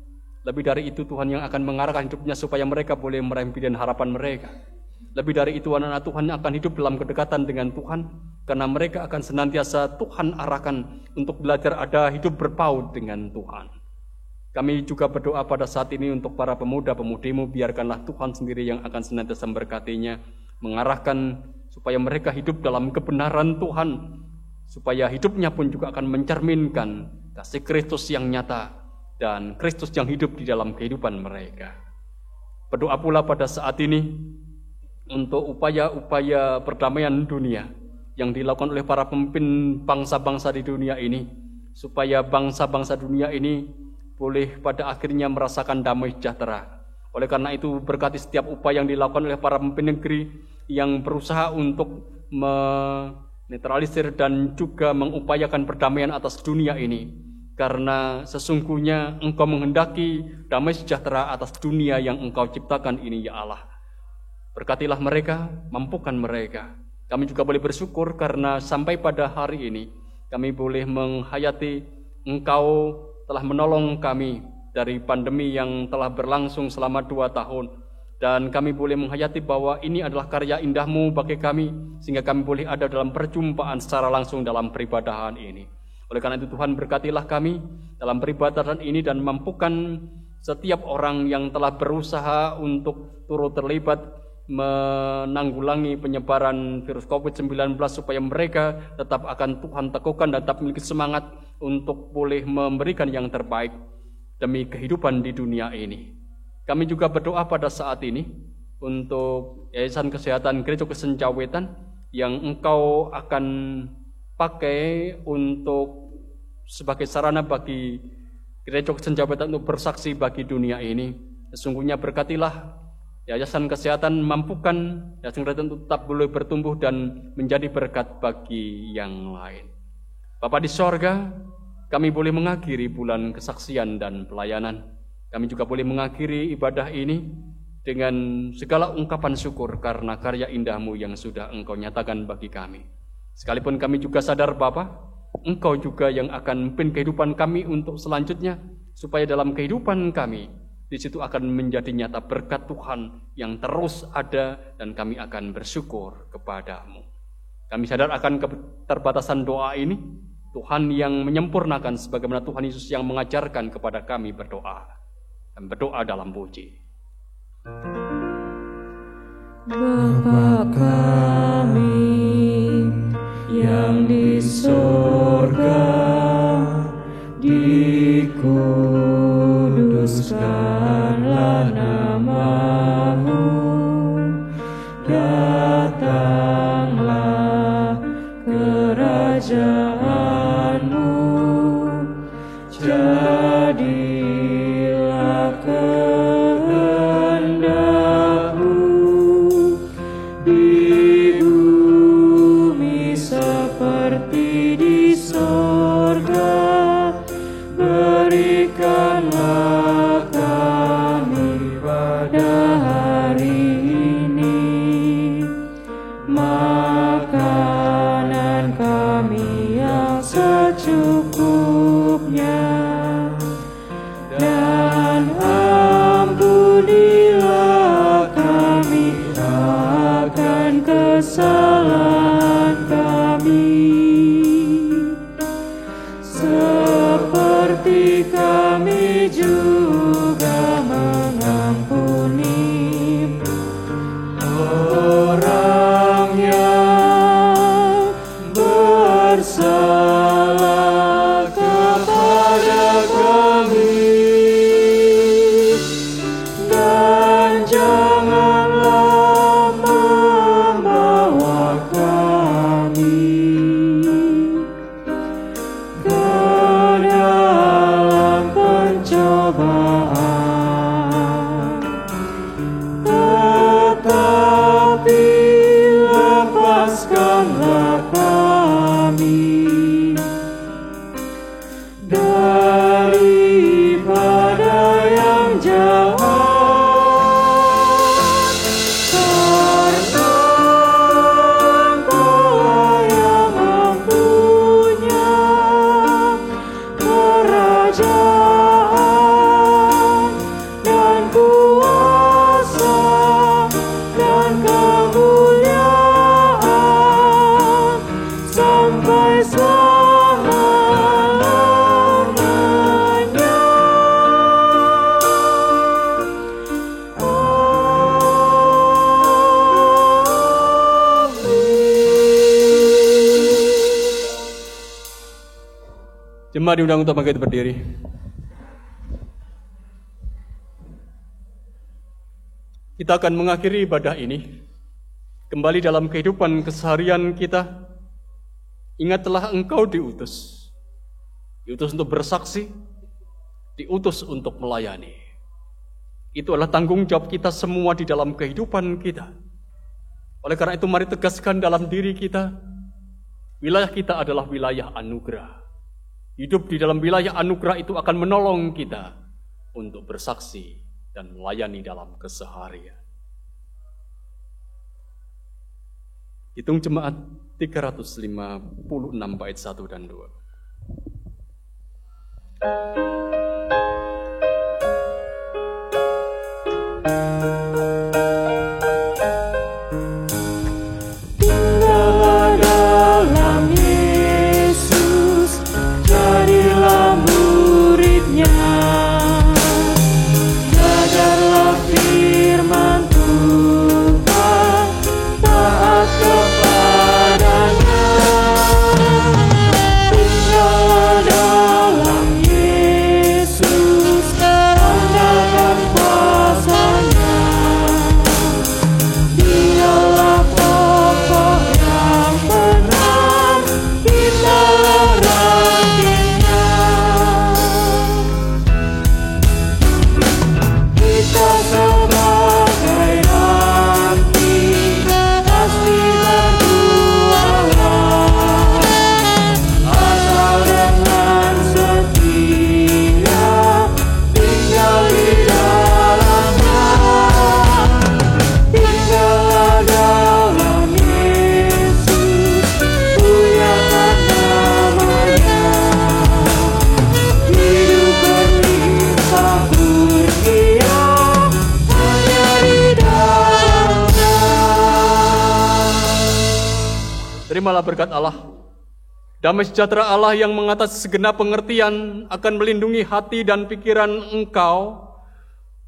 Lebih dari itu Tuhan yang akan mengarahkan hidupnya supaya mereka boleh meraih impian harapan mereka. Lebih dari itu anak-anak Tuhan akan hidup dalam kedekatan dengan Tuhan, karena mereka akan senantiasa Tuhan arahkan untuk belajar ada hidup berpaut dengan Tuhan. Kami juga berdoa pada saat ini untuk para pemuda-pemudi-Mu, biarkanlah Tuhan sendiri yang akan senantiasa memberkatinya, mengarahkan supaya mereka hidup dalam kebenaran Tuhan, supaya hidupnya pun juga akan mencerminkan kasih Kristus yang nyata dan Kristus yang hidup di dalam kehidupan mereka. Berdoa pula pada saat ini untuk upaya-upaya perdamaian dunia yang dilakukan oleh para pemimpin bangsa-bangsa di dunia ini, supaya bangsa-bangsa dunia ini boleh pada akhirnya merasakan damai sejahtera. Oleh karena itu, berkati setiap upaya yang dilakukan oleh para pemimpin negeri yang berusaha untuk menetralisir dan juga mengupayakan perdamaian atas dunia ini. Karena sesungguhnya Engkau menghendaki damai sejahtera atas dunia yang Engkau ciptakan ini, ya Allah. Berkatilah mereka, mampukan mereka. Kami juga boleh bersyukur karena sampai pada hari ini kami boleh menghayati Engkau telah menolong kami dari pandemi yang telah berlangsung selama 2 tahun. Dan kami boleh menghayati bahwa ini adalah karya indah-Mu bagi kami, sehingga kami boleh ada dalam perjumpaan secara langsung dalam peribadahan ini. Oleh karena itu Tuhan, berkatilah kami dalam peribadahan ini dan mampukan setiap orang yang telah berusaha untuk turut terlibat menanggulangi penyebaran virus COVID-19 supaya mereka tetap akan Tuhan teguhkan dan tetap memiliki semangat untuk boleh memberikan yang terbaik demi kehidupan di dunia ini. Kami juga berdoa pada saat ini untuk Yayasan Kesehatan Gereja Kristen Cawetan yang Engkau akan pakai untuk sebagai sarana bagi Gereja Kristen Cawetan untuk bersaksi bagi dunia ini. Sesungguhnya berkatilah Yayasan Kesehatan, mampukan Yayasan Kesehatan untuk tetap boleh bertumbuh dan menjadi berkat bagi yang lain. Bapa di sorga, kami boleh mengakhiri bulan kesaksian dan pelayanan. Kami juga boleh mengakhiri ibadah ini dengan segala ungkapan syukur karena karya indah-Mu yang sudah Engkau nyatakan bagi kami. Sekalipun kami juga sadar Bapa, Engkau juga yang akan memimpin kehidupan kami untuk selanjutnya, supaya dalam kehidupan kami, di situ akan menjadi nyata berkat Tuhan yang terus ada dan kami akan bersyukur kepada-Mu. Kami sadar akan keterbatasan doa ini, Tuhan yang menyempurnakan sebagaimana Tuhan Yesus yang mengajarkan kepada kami berdoa. Dan berdoa dalam puji. Bapa kami yang di surga, dikuduskanlah nama-Mu, datanglah kerajaan-Mu, jadilah kehendak-Mu di bumi seperti di sorga. Berikanlah kami pada hari ini makanan kami yang secukupnya, dan ampunilah kami akan kesalahan kami, seperti kami juga mengampuni orang yang bersalah kepada kami, dan janganlah membawa kami ke dalam pencobaan, tetapi lepaskanlah kami daripada yang jahat, karena Engkau yang mempunyai kerajaan Jemaat diundang untuk bangkit berdiri. Kita akan mengakhiri ibadah ini. Kembali dalam kehidupan keseharian kita. Ingatlah engkau diutus. Diutus untuk bersaksi. Diutus untuk melayani. Itu adalah tanggung jawab kita semua di dalam kehidupan kita. Oleh karena itu mari tegaskan dalam diri kita. Wilayah kita adalah wilayah anugerah. Hidup di dalam wilayah anugerah itu akan menolong kita untuk bersaksi dan melayani dalam keseharian. Hitung jemaat 356 bait 1 dan 2. Tinggallah dalam Yesus, jadilah muridnya. Jagarlah firman Tuhan, taat kepadanya. Tinggallah dalam Yesus, andalkan kuasa-Nya. Dialah pokok yang benar, kitalah rantingnya. Kita sebagai ranting pasti berbuahlah, asal dengan setia tinggal di dalamnya. Tinggallah dalam Yesus, muliakan namanya. Hidup berlimpah kurnia hanya di dalamnya. Terimalah berkat Allah. Damai sejahtera Allah yang mengatasi segenap pengertian akan melindungi hati dan pikiran engkau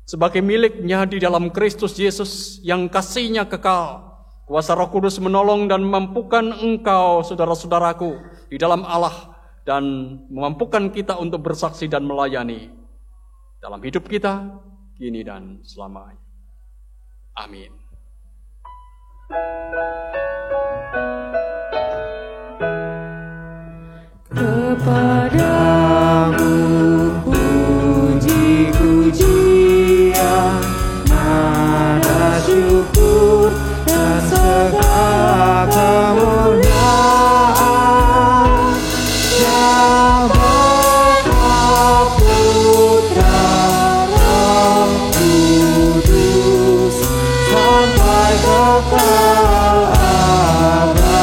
sebagai miliknya di dalam Kristus Yesus yang kasih-Nya kekal. Kuasa Roh Kudus menolong dan memampukan engkau, saudara-saudaraku, di dalam Allah dan memampukan kita untuk bersaksi dan melayani dalam hidup kita kini dan selamanya. Amin. Kepadamu puji-pujian, nada syukur dan segala kemuliaan. Ya Bapa, Putra, Roh Kudus, sampai kekal abadi.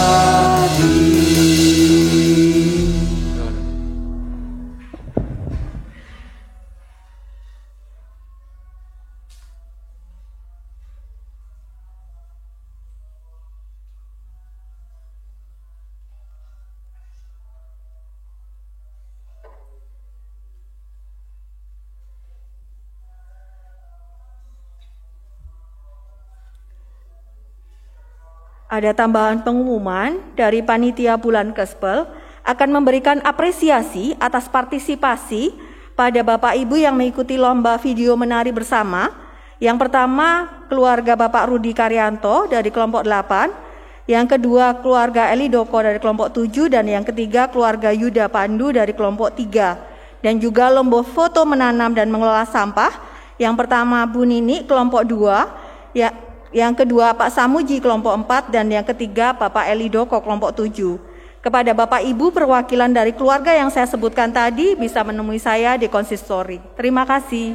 Ada tambahan pengumuman dari Panitia Bulan Gospel akan memberikan apresiasi atas partisipasi pada Bapak Ibu yang mengikuti lomba video menari bersama. Yang pertama, keluarga Bapak Rudi Karyanto dari kelompok 8. Yang kedua, keluarga Eli Doko dari kelompok 7. Dan yang ketiga, keluarga Yuda Pandu dari kelompok 3. Dan juga lomba foto menanam dan mengelola sampah. Yang pertama, Bu Nini kelompok 2. Yang kedua Pak Samuji kelompok 4 dan yang ketiga Bapak Eli Doko kelompok 7. Kepada Bapak Ibu perwakilan dari keluarga yang saya sebutkan tadi bisa menemui saya di konsistori. Terima kasih.